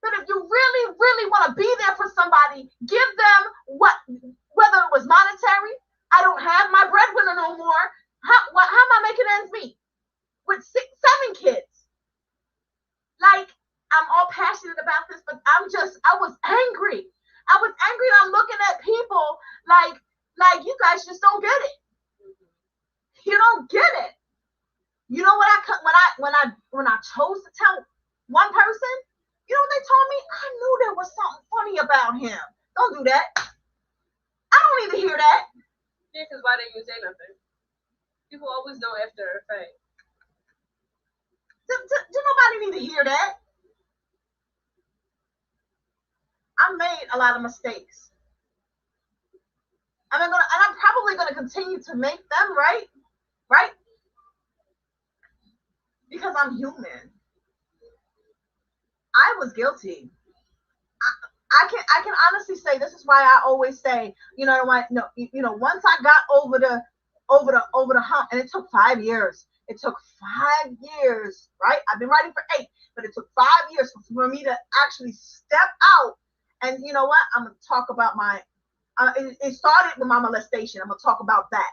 But if you really, really want to be there for somebody, give them whether it was monetary. I don't have my breadwinner no more. How am I making ends meet with 7 kids? Like, I'm all passionate about this, but I was angry. I was angry. I'm looking at people like you guys just don't get it. You don't get it. You know what when I chose to tell one person, you know what they told me? I knew there was something funny about him. Don't do that. I don't need to hear that. Yeah, because why didn't you say nothing? People always know after a fact. Do nobody need to hear that? I made a lot of mistakes. And I'm probably gonna continue to make them, right? Right? Because I'm human. I was guilty. I can honestly say this is why I always say, you know what, no, you know, once I got over the hump, and it took 5 years. It took 5 years, right? I've been writing for 8, but it took 5 years for me to actually step out. And you know what? I'm gonna talk about my. It started with my molestation. I'm gonna talk about that.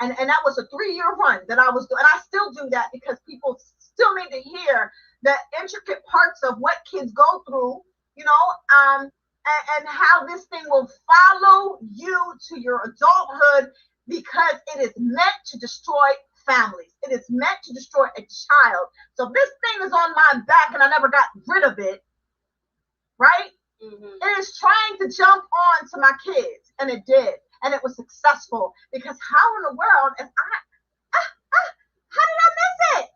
And that was a 3-year run that I was doing, and I still do that because people still need to hear the intricate parts of what kids go through, you know, and how this thing will follow you to your adulthood because it is meant to destroy families. It is meant to destroy a child. So this thing is on my back, and I never got rid of it, right? Mm-hmm. It is trying to jump on to my kids, and it did. And it was successful because how in the world if how did I miss it?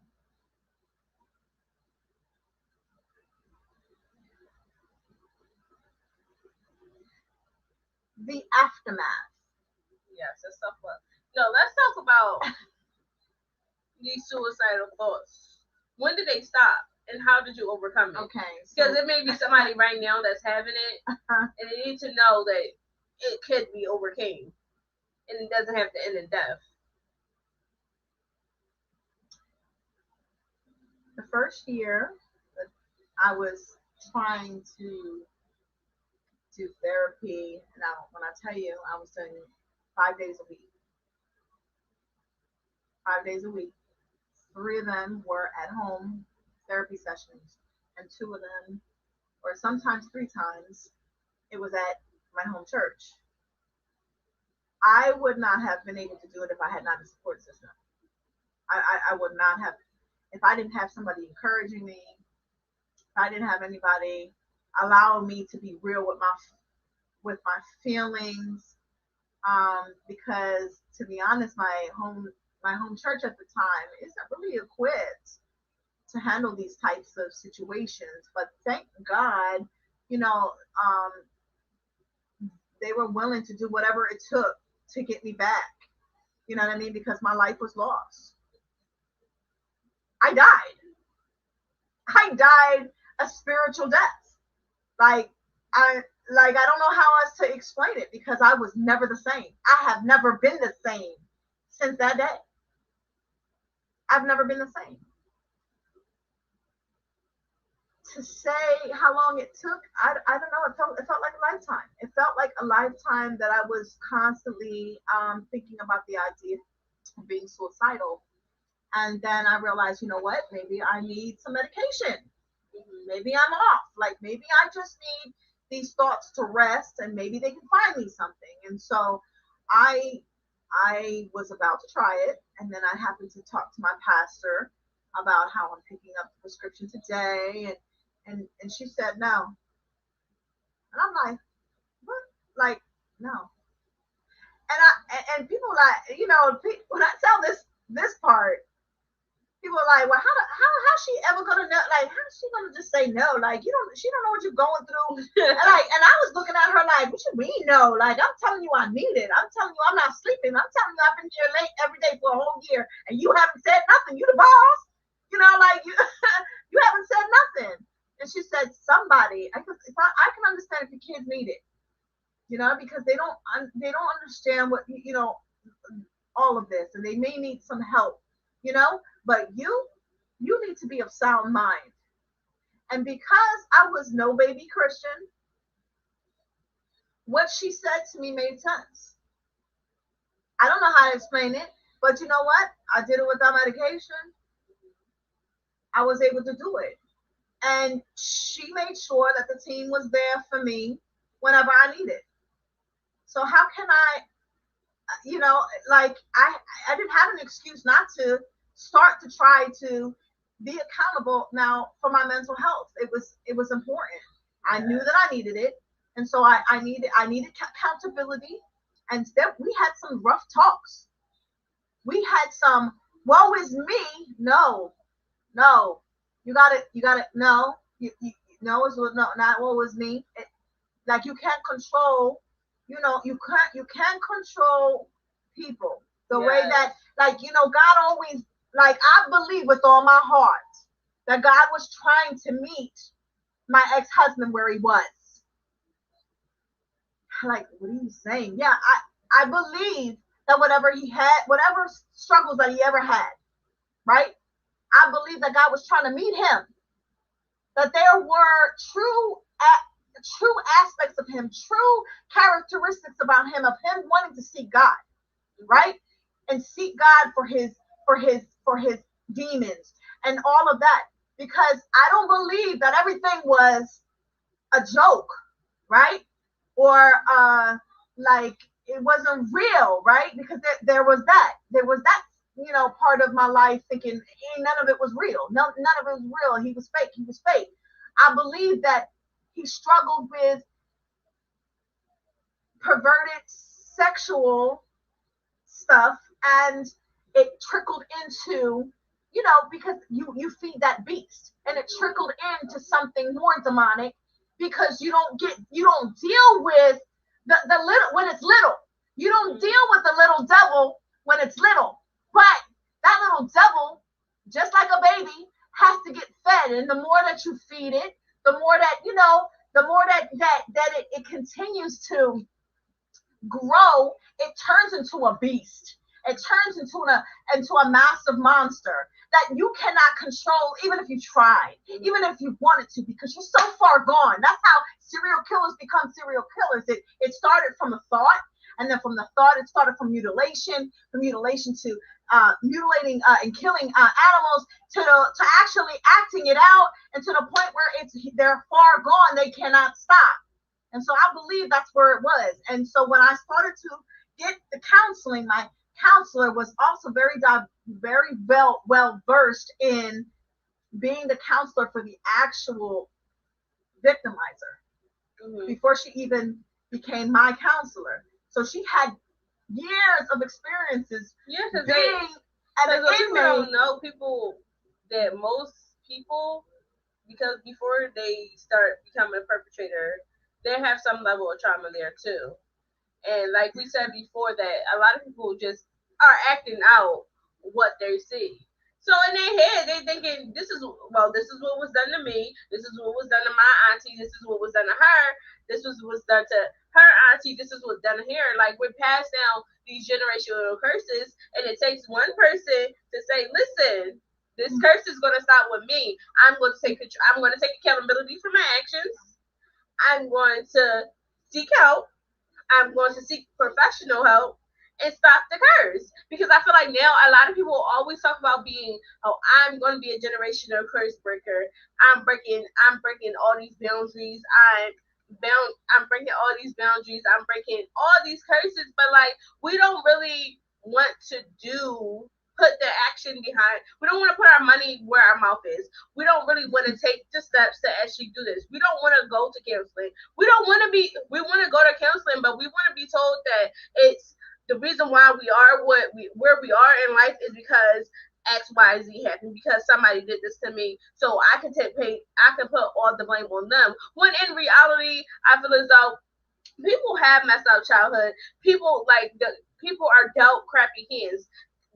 The aftermath. Yes, that's stuff. No, let's talk about these suicidal thoughts. When did they stop? And how did you overcome it? Okay. Because it may be somebody right now that's having it, and they need to know that it could be overcame. And it doesn't have to end in death. The first year that I was trying to do therapy, and when I tell you, I was doing 5 days a week. 5 days a week. 3 of them were at home therapy sessions, and 2 of them, or sometimes 3 times, it was at my home church. I would not have been able to do it if I had not a support system. I would not have, if I didn't have somebody encouraging me, if I didn't have anybody allowing me to be real with my feelings. Because to be honest, my home church at the time isn't really equipped to handle these types of situations. But thank God, you know, they were willing to do whatever it took to get me back. You know what I mean? Because my life was lost. I died. I died a spiritual death. Like I I don't know how else to explain it because I was never the same. I have never been the same Since that day, I've never been the same. To say how long it took, I don't know. It felt like a lifetime. It felt like a lifetime that I was constantly thinking about the idea of being suicidal. And then I realized, you know what? Maybe I need some medication. Maybe I'm off. Like maybe I just need these thoughts to rest, and maybe they can find me something. And so I I was about to try it, and then I happened to talk to my pastor about how I'm picking up the prescription today, and she said no, and I'm like, what? Like no, and people like when I tell this part, people are like, well, how's she ever gonna know? Like, how's she gonna just say no? Like, she don't know what you're going through. And I was looking at her like, what you mean no? Like, I'm telling you, I need it. I'm telling you, I'm not sleeping. I'm telling you, I've been here late every day for a whole year, and you haven't said nothing. You the boss, like you, you haven't said nothing. And she said, somebody, I can understand if your kids need it, because they don't understand what all of this, and they may need some help, but you need to be of sound mind. And because I was no baby Christian, what she said to me made sense. I don't know how to explain it, but you know what? I did it without medication. I was able to do it. And she made sure that the team was there for me whenever I needed. So how can I, like I didn't have an excuse not to start to try to be accountable now for my mental health. It was important. I knew that I needed it, and so I needed accountability. And then we had some rough talks. We had some, woe is me. No, no, you got it. No, no, no, not woe is me. Like you can't control, you can't control people the way that, like, God always, like, I believe with all my heart that God was trying to meet my ex-husband where he was. Like, what are you saying? Yeah, I believe that whatever he had, whatever struggles that he ever had, right? I believe that God was trying to meet him, that there were true aspects of him, true characteristics about him, of him wanting to seek God, right? And seek God for his demons and all of that. Because I don't believe that everything was a joke, right? Or like it wasn't real, right? Because there was that part of my life thinking none of it was real. No, none of it was real. He was fake. He was fake. I believe that he struggled with perverted sexual stuff, and it trickled into, because you feed that beast, and it trickled into something more demonic, because you don't deal with the little when it's little. You don't deal with the little devil when it's little. But that little devil, just like a baby, has to get fed. And the more that you feed it, the more that, the more that it continues to grow, it turns into a beast. It turns into a massive monster that you cannot control, even if you tried, even if you wanted to, because you're so far gone. That's how serial killers become serial killers. It started from a thought, and then from the thought, it started from mutilation to mutilating and killing animals, to actually acting it out, and to the point where they're far gone, they cannot stop. And so I believe that's where it was. And so when I started to get the counseling, my counselor was also very well versed in being the counselor for the actual victimizer, before she even became my counselor. So she had years of experiences being an people inmate. don't know that most people, because before they start becoming a perpetrator, they have some level of trauma there too. And like we said before, that a lot of people just are acting out what they see. So in their head, they thinking this is what was done to me. This is what was done to my auntie. This is what was done to her. This was done to her auntie, this is what's done here. Like, we're passed down these generational curses, and it takes one person to say, listen, this curse is going to stop with me. I'm going to take accountability for my actions. I'm going to seek help. I'm going to seek professional help and stop the curse. Because I feel like now a lot of people always talk about being, oh, I'm going to be a generational curse breaker. I'm breaking all these boundaries. I'm breaking all these boundaries. I'm breaking all these curses. But like, we don't really want to put the action behind. We don't want to put our money where our mouth is. We don't really want to take the steps to actually do this. We don't want to go to counseling. We want to go to counseling, but we want to be told that it's the reason why we are where we are in life is because XYZ happened, because somebody did this to me. So I can put all the blame on them. When in reality, I feel as though people have messed up childhood. People are dealt crappy hands.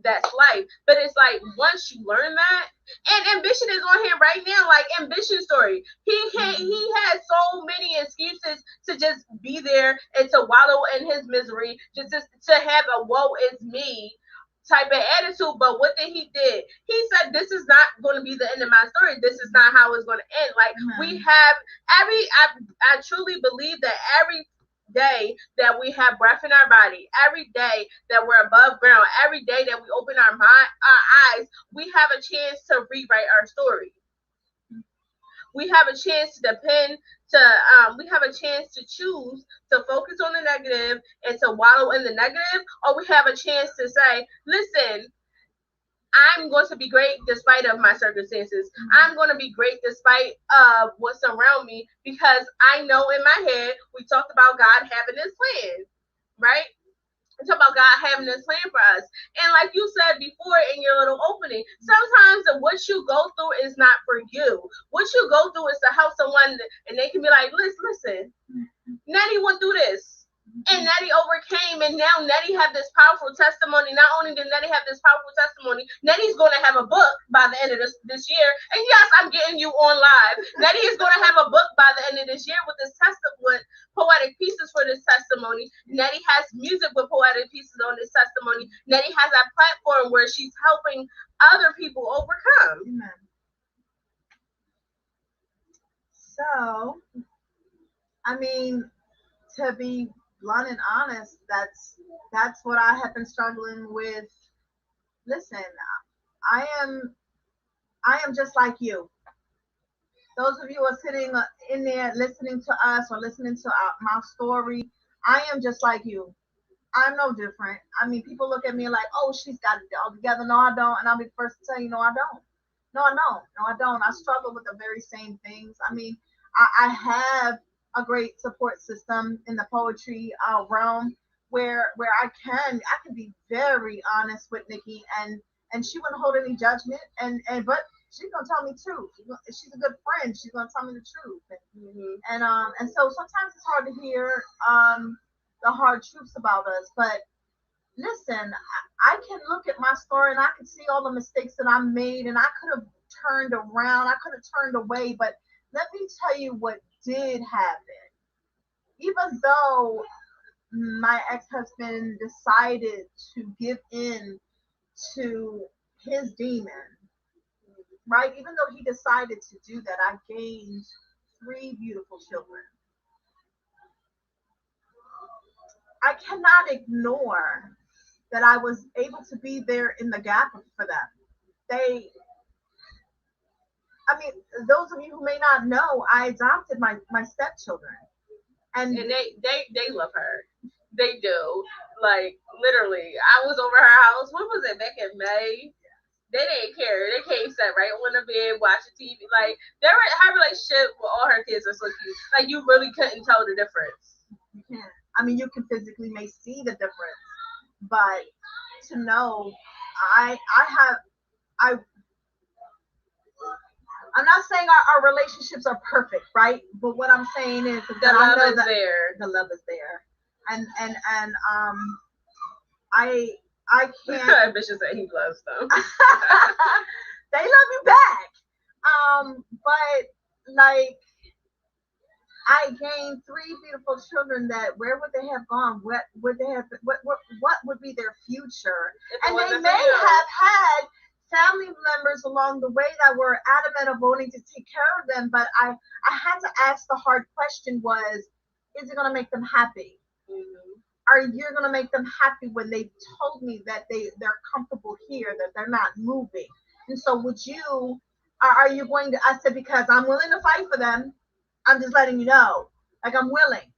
That's life. But it's like, once you learn that, and Ambition is on here right now, like Ambition story. He had so many excuses to just be there and to wallow in his misery, just to have a woe is me type of attitude. But what did he did? He said, this is not going to be the end of my story. This is not how it's going to end. Like, we have I truly believe that every day that we have breath in our body, every day that we're above ground, every day that we open our eyes, we have a chance to rewrite our story. We have a chance we have a chance to choose to focus on the negative and to wallow in the negative, or we have a chance to say, listen, I'm going to be great despite of my circumstances. I'm going to be great despite of what's around me, because I know in my head, we talked about God having this plan, right? We talk about God having this plan for us. And like you said before in your little opening, sometimes what you go through is not for you. What you go through is to help someone, and they can be like, listen, Nettie went through this. And Nettie overcame, and now Nettie have this powerful testimony. Not only did Nettie have this powerful testimony, Nettie's going to have a book by the end of this year. And yes, I'm getting you on live. Nettie is going to have a book by the end of this year with with poetic pieces for this testimony. Nettie has music with poetic pieces on this testimony. Nettie has a platform where she's helping other people overcome. Amen. So, I mean, to be blunt and honest, that's what I have been struggling with. Listen, I am just like you. Those of you who are sitting in there listening to us or listening to my story, I am just like you. I'm no different. I mean, people look at me like, oh, she's got it all together. No, I don't. And I'll be the first to tell you, no, I don't. No, I don't. No, I don't. I struggle with the very same things. I mean, I have a great support system in the poetry realm where I can be very honest with Nicki, and she wouldn't hold any judgment, but she's gonna tell me truth. She's a good friend. She's gonna tell me the truth, and so sometimes it's hard to hear the hard truths about us. But listen, I can look at my story and I can see all the mistakes that I made, and I could have turned around. I could have turned away, but let me tell you what did happen. Even though my ex-husband decided to give in to his demon, right? Even though he decided to do that, I gained 3 beautiful children. I cannot ignore that I was able to be there in the gap for them. I mean, those of you who may not know, I adopted my stepchildren. And they love her. They do. Like, literally, I was over her house. When was it? Back in May. They didn't care. They came, sat right on the bed, watching TV. Like, her relationship with all her kids are so cute. Like, you really couldn't tell the difference. You can't. I mean, you can physically may see the difference, but to know, I have I. I'm not saying our relationships are perfect, right? But what I'm saying is the love is there. The love is there, and I can't. Ambitious that he loves them. They love you back. But like, I gained three beautiful children that where would they have gone? What would they have? What would be their future? And they may have had family members along the way that were adamant of wanting to take care of them. But I had to ask the hard question: was is it going to make them happy? Mm-hmm. Are you going to make them happy when they told me that they're comfortable here, that they're not moving? And so, would you? Are you going to? I said because I'm willing to fight for them. I'm just letting you know, like I'm willing.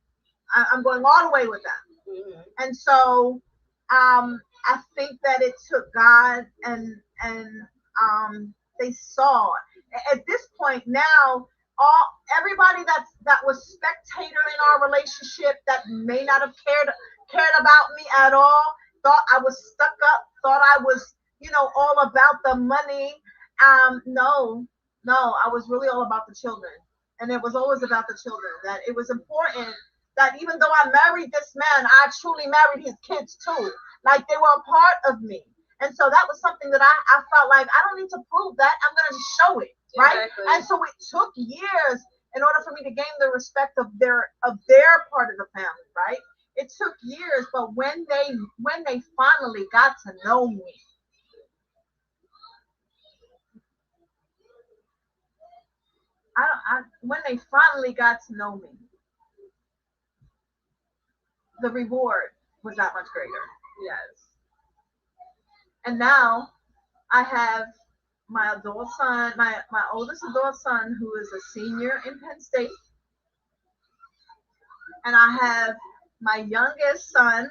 I'm going all the way with them. Mm-hmm. And so, I think that it took God and they saw at this point now all everybody that was spectator in our relationship that may not have cared about me at all, thought I was stuck up, thought I was all about the money. No, no, I was really all about the children, and it was always about the children. That it was important that even though I married this man, I truly married his kids too. Like they were a part of me. And so that was something that I felt like I don't need to prove that. I'm going to show it. Right. Exactly. And so it took years in order for me to gain the respect of their part of the family. Right. It took years, but when they finally got to know me, when they finally got to know me, the reward was that much greater. Yes. And now I have my adult son, my oldest adult son, who is a senior in Penn State, and I have my youngest son,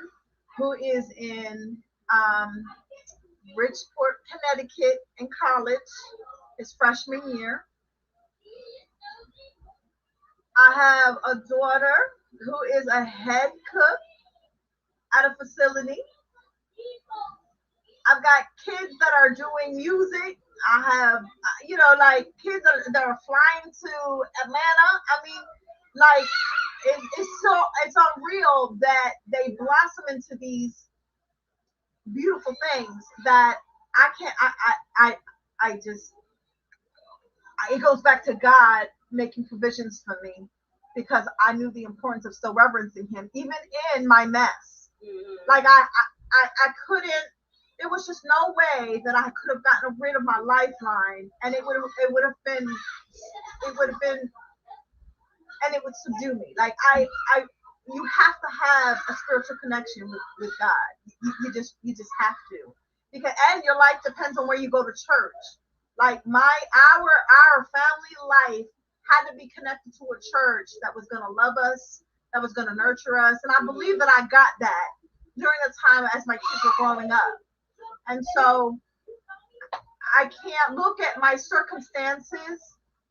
who is in Bridgeport, Connecticut, in college, his freshman year. I have a daughter who is a head cook at a facility. I've got kids that are doing music. I have, like kids that are flying to Atlanta. I mean, like it's unreal that they blossom into these beautiful things that I can't. I just. It goes back to God making provisions for me because I knew the importance of still reverencing Him, even in my mess. Mm-hmm. Like I couldn't. There was just no way that I could have gotten rid of my lifeline, and it would have been, and it would subdue me. Like you have to have a spiritual connection with God. You just have to, because and your life depends on where you go to church. Like our family life had to be connected to a church that was going to love us, that was going to nurture us, and I believe that I got that during the time as my kids were growing up. And so I can't look at my circumstances,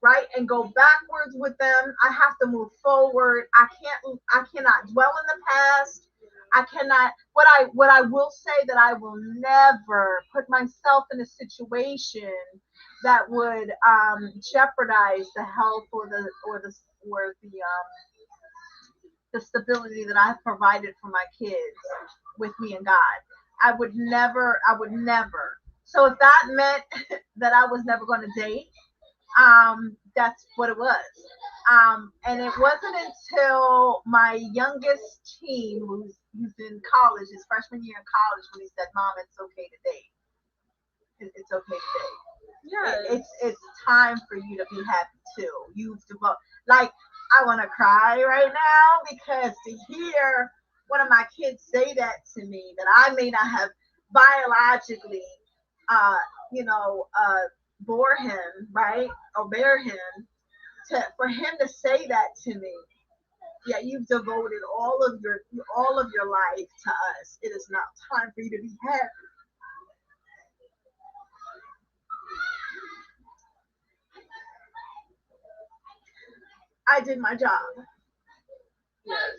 right, and go backwards with them. I have to move forward. I cannot dwell in the past. I cannot what I will say that I will never put myself in a situation that would jeopardize the health or the stability that I've provided for my kids with me and God. I would never. So if that meant that I was never going to date, that's what it was. And it wasn't until my youngest teen, who's in college, his freshman year in college, when he said, "Mom, it's okay to date. It's okay to date. Yeah. It's time for you to be happy too. You've developed." Like I want to cry right now because to hear one of my kids say that to me, that I may not have biologically, uh, you know, uh, bore him, right, or bear him, for him to say that to me. Yeah, you've devoted all of your life to us. It is now time for you to be happy. I did my job. Yes.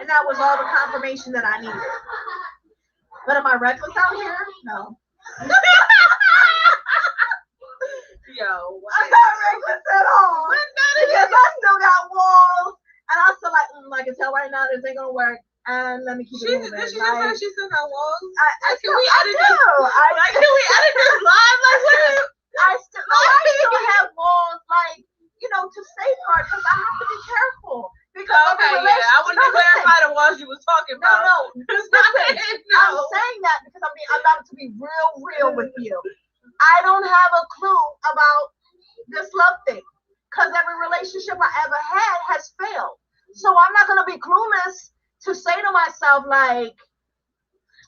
And that was all the confirmation that I needed. But am I reckless out here? No. Yo, I'm not reckless at all. Because I still got walls. And I still I can tell right now this ain't gonna work. And let me keep it moving. Did she just say she still got walls? Can we edit this? Can we edit this live? Like, what? I still have walls. Like, to safeguard, because I have to be careful. Because okay, yeah, I wanted to clarify the ones you was talking about. No, listen, No. I'm saying that because I'm about to be real with you. I don't have a clue about this love thing because every relationship I ever had has failed. So I'm not gonna be clueless to say to myself like,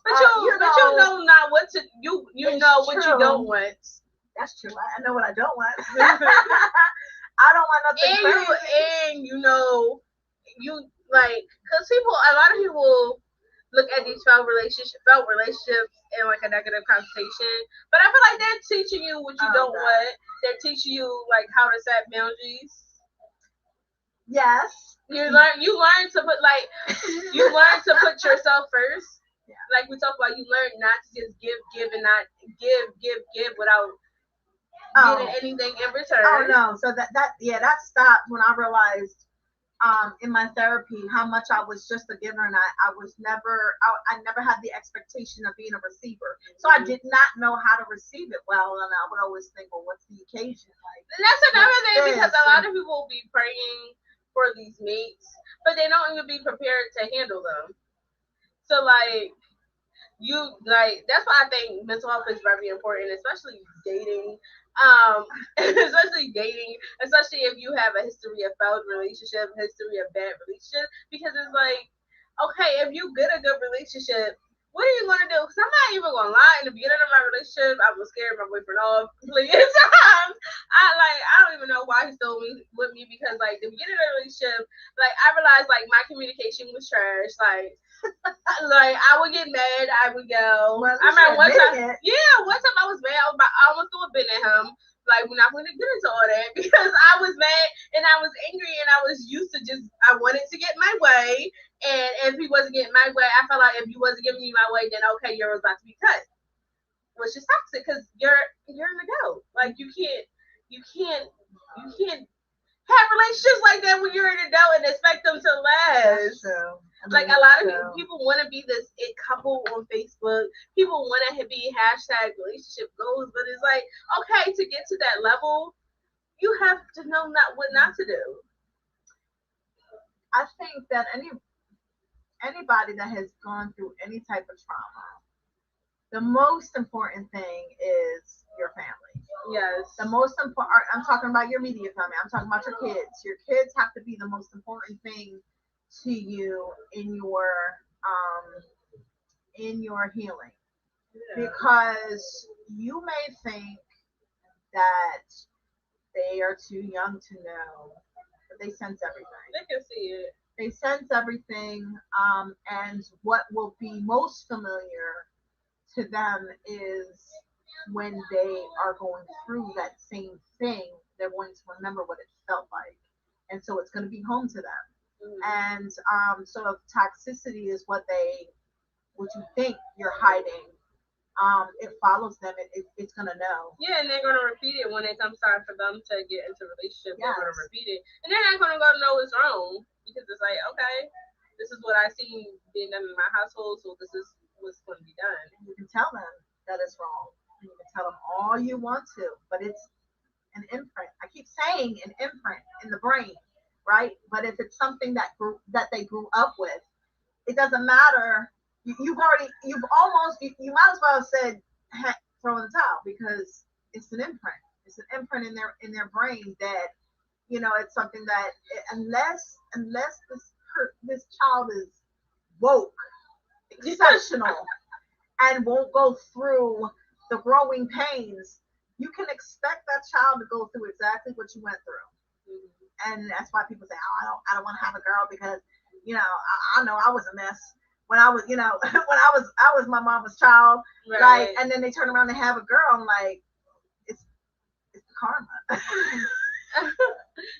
but you know not what to you know what you don't want. That's true. I know what I don't want. I don't want nothing crazy. You like, because a lot of people look at these failed relationships in like a negative connotation, but I feel like they're teaching you what you don't want. They're teaching you like how to set boundaries. Yes. You learn to put yourself first. Yeah. Like we talk about, you learn not to just give and not give without getting anything in return. Oh no. So that stopped when I realized in my therapy how much I was just a giver, and I never had the expectation of being a receiver. So I did not know how to receive it well, and I would always think, well, what's the occasion? Like, and that's another thing, because a lot of people will be praying for these mates, but they don't even be prepared to handle them. So like, that's why I think mental health is very important, especially dating. Especially if you have a history of failed relationship, history of bad relationship, because it's like, okay, if you get a good relationship, what are you gonna do? Because I'm not even gonna lie, in the beginning of my relationship, I was scared my boyfriend off plenty of times. I don't even know why he's still with me, because like the beginning of the relationship, like I realized like my communication was trash. Like I would get mad, I would go. Well, I remember one time I was mad. I almost threw a bit at him. Like, we're not going to get into all that, because I was mad and I was angry, and I was used to I wanted to get my way. And if he wasn't getting my way, I felt like if you wasn't giving me my way, then okay, you're about to be cut, which is toxic, because you're an adult. Like, you can't have relationships like that when you're an adult and expect them to last. That's true. Like, a lot of people want to be this it couple on Facebook. People want to be hashtag relationship goals, but it's like, okay, to get to that level, you have to know what not to do. I think that anybody that has gone through any type of trauma, the most important thing is your family. Yes. The most important. I'm talking about your immediate family. I'm talking about your kids. Your kids have to be the most important thing to you in your healing, because you may think that they are too young to know, but they sense everything. They can see it. They sense everything, and what will be most familiar to them is when they are going through that same thing, they're going to remember what it felt like, and so it's going to be home to them. And so if toxicity is what you think you're hiding, it follows them. It's gonna know. Yeah, and they're gonna repeat it when it comes time for them to get into a relationship. Yes. They're gonna repeat it, and they're not gonna go know it's wrong, because it's like, okay, this is what I seen being done in my household, so this is what's going to be done. And you can tell them that it's wrong. And you can tell them all you want to, but it's an imprint. I keep saying an imprint in the brain, right? But if it's something that they grew up with, it doesn't matter. You might as well have said, throw in the towel, because it's an imprint. It's an imprint in their brain that, it's something that, unless this child is woke, exceptional, and won't go through the growing pains, you can expect that child to go through exactly what you went through. And that's why people say, oh, I don't want to have a girl, because I know I was a mess when I was when I was my mama's child, right. Like, and then they turn around and have a girl. I'm like, it's the karma.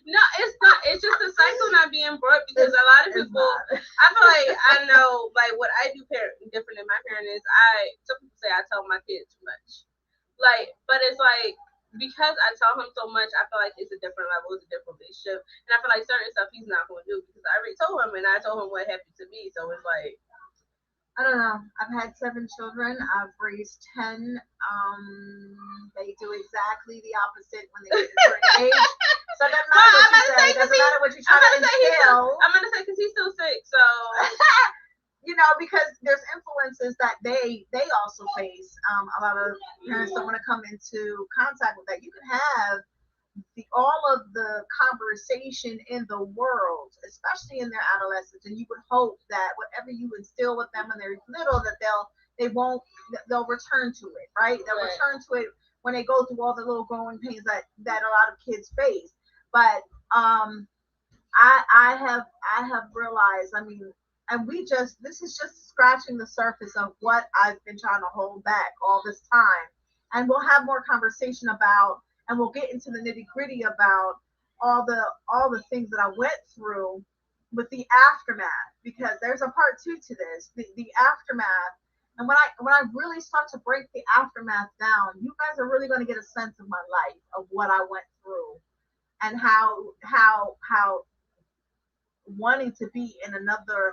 No, it's not. It's just the cycle not being broke, because a lot of people. I feel like I know, like, what I do different than my parents is some people say I tell my kids too much, like, but it's like, because I tell him so much, I feel like it's a different level, it's a different relationship, and I feel like certain stuff he's not going to do, because I already told him, and I told him what happened to me, so it's like. I don't know. I've had 7 children. I've raised 10. They do exactly the opposite when they get to a certain age. So it doesn't matter what you say. It doesn't matter what you try to instill. I'm gonna say because he's still sick. So you know, because there's influences that they also face. A lot of parents don't want to come into contact with that. You can have all of the conversation in the world, especially in their adolescence, and you would hope that whatever you instill with them when they're little, that they'll return to it, right? They'll return to it when they go through all the little growing pains that a lot of kids face. But I have realized, I mean, and this is just scratching the surface of what I've been trying to hold back all this time. And we'll have more conversation about, and we'll get into the nitty gritty about all the things that I went through with the aftermath, because there's a part two to this, the aftermath. And when I really start to break the aftermath down, you guys are really going to get a sense of my life, of what I went through, and how wanting to be in another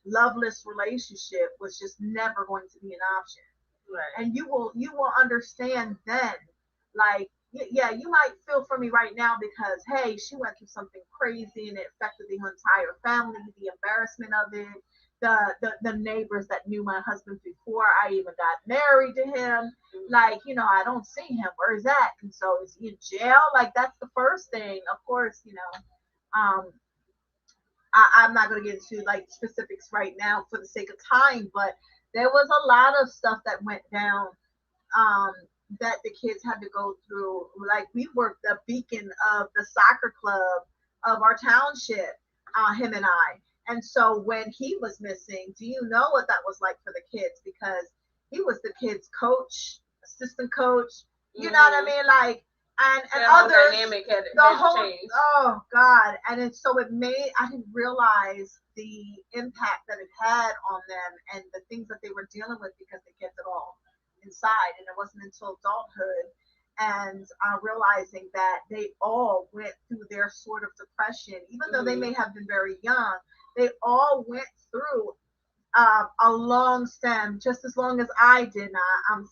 loveless relationship was just never going to be an option. right. And you will understand then, like, yeah, you might feel for me right now because, hey, she went through something crazy and it affected the entire family, the embarrassment of it, the neighbors that knew my husband before I even got married to him, like, I don't see him, where is that? And so, is he in jail? Like, that's the first thing, of course. um I'm not going to get into like specifics right now for the sake of time, but there was a lot of stuff that went down, um, that the kids had to go through. Like, we were the beacon of the soccer club of our township, him and I. And so when he was missing, do you know what that was like for the kids? Because he was the kids' coach, assistant coach. You know what I mean? Like, and The whole others, dynamic had the whole changed. oh God, and so it made, I didn't realize the impact that it had on them and the things that they were dealing with because they kept it all inside, and it wasn't until adulthood and realizing that they all went through their sort of depression, even though they may have been very young. They all went through a long stem, just as long as I did not. I'm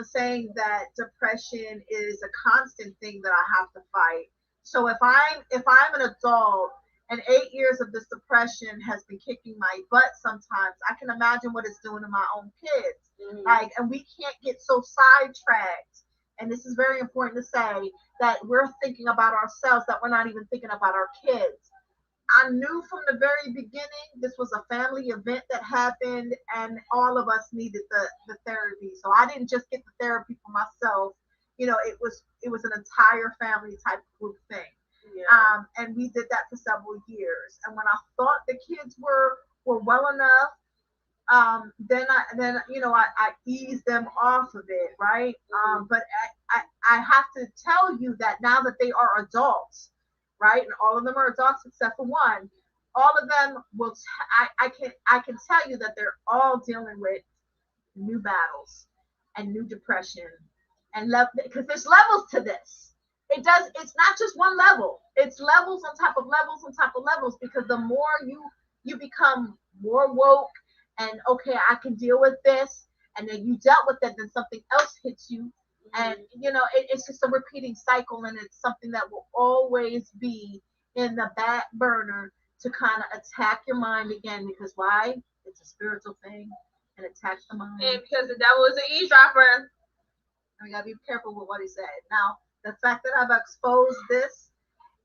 saying that depression is a constant thing that I have to fight. So if I'm an adult and 8 years of this depression has been kicking my butt sometimes, I can imagine what it's doing to my own kids. Like, and we can't get so sidetracked. And this is very important to say, that we're thinking about ourselves, that we're not even thinking about our kids. I knew from the very beginning this was a family event that happened, and all of us needed the therapy. So I didn't just get the therapy for myself. It was an entire family type group thing. Yeah. And we did that for several years. And when I thought the kids were well enough, then I eased them off of it, right? But I have to tell you that now that they are adults, right, and all of them are adults except for one, all of them will. I can tell you that they're all dealing with new battles and new depression, and because there's levels to this. It's not just one level. It's levels on top of levels on top of levels, because the more you become more woke, and okay, I can deal with this, and then you dealt with it, then something else hits you, and it's just a repeating cycle, and it's something that will always be in the back burner to kind of attack your mind again. Because why? It's a spiritual thing, and it attacks the mind. And because the devil is an eavesdropper. And we gotta be careful with what he said. Now, the fact that I've exposed this,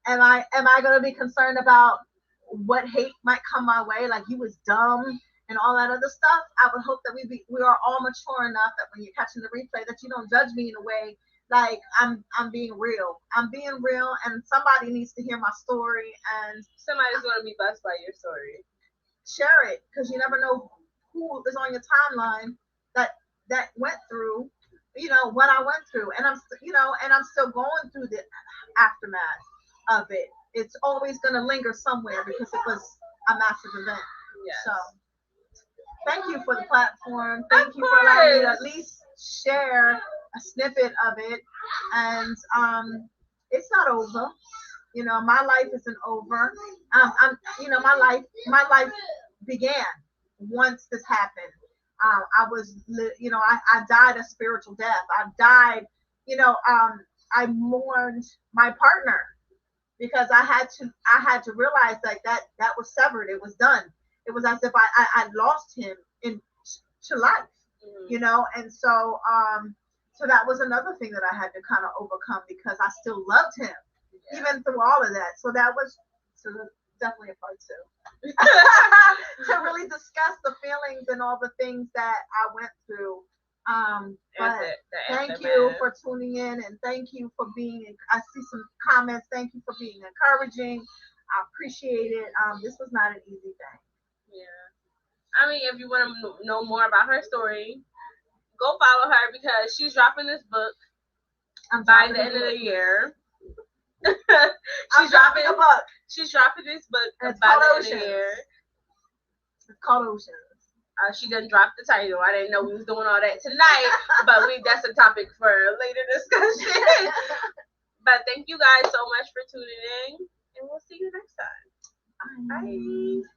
am I gonna be concerned about what hate might come my way, like you was dumb and all that other stuff? I would hope that we are all mature enough that when you're catching the replay, that you don't judge me in a way like I'm being real. I'm being real, and somebody needs to hear my story, and Somebody's gonna be blessed by your story. share it, because you never know who is on your timeline that went through what I went through, and I'm still going through the aftermath of it. It's always going to linger somewhere because it was a massive event. Yes. So thank you for the platform. Thank you for allowing me to at least share a snippet of it. And it's not over. My life isn't over. My life began. once this happened. I was, I died a spiritual death. I died, I mourned my partner because I had to realize that was severed. It was done. It was as if I lost him in to life, and so that was another thing that I had to kind of overcome because I still loved him even through all of that. So that was definitely a part two to really discuss the feelings and all the things that I went through. But thank you for tuning in and thank you for being. I see some comments. Thank you for being encouraging. I appreciate it. This was not an easy thing. Yeah. I mean, if you want to know more about her story, go follow her because she's dropping this book by the end of the year. She's dropping a book. She's dropping this book by the end of the year. It's called Oceans. She done dropped the title. I didn't know we was doing all that tonight, but that's a topic for later discussion. But thank you guys so much for tuning in, and we'll see you next time. Bye.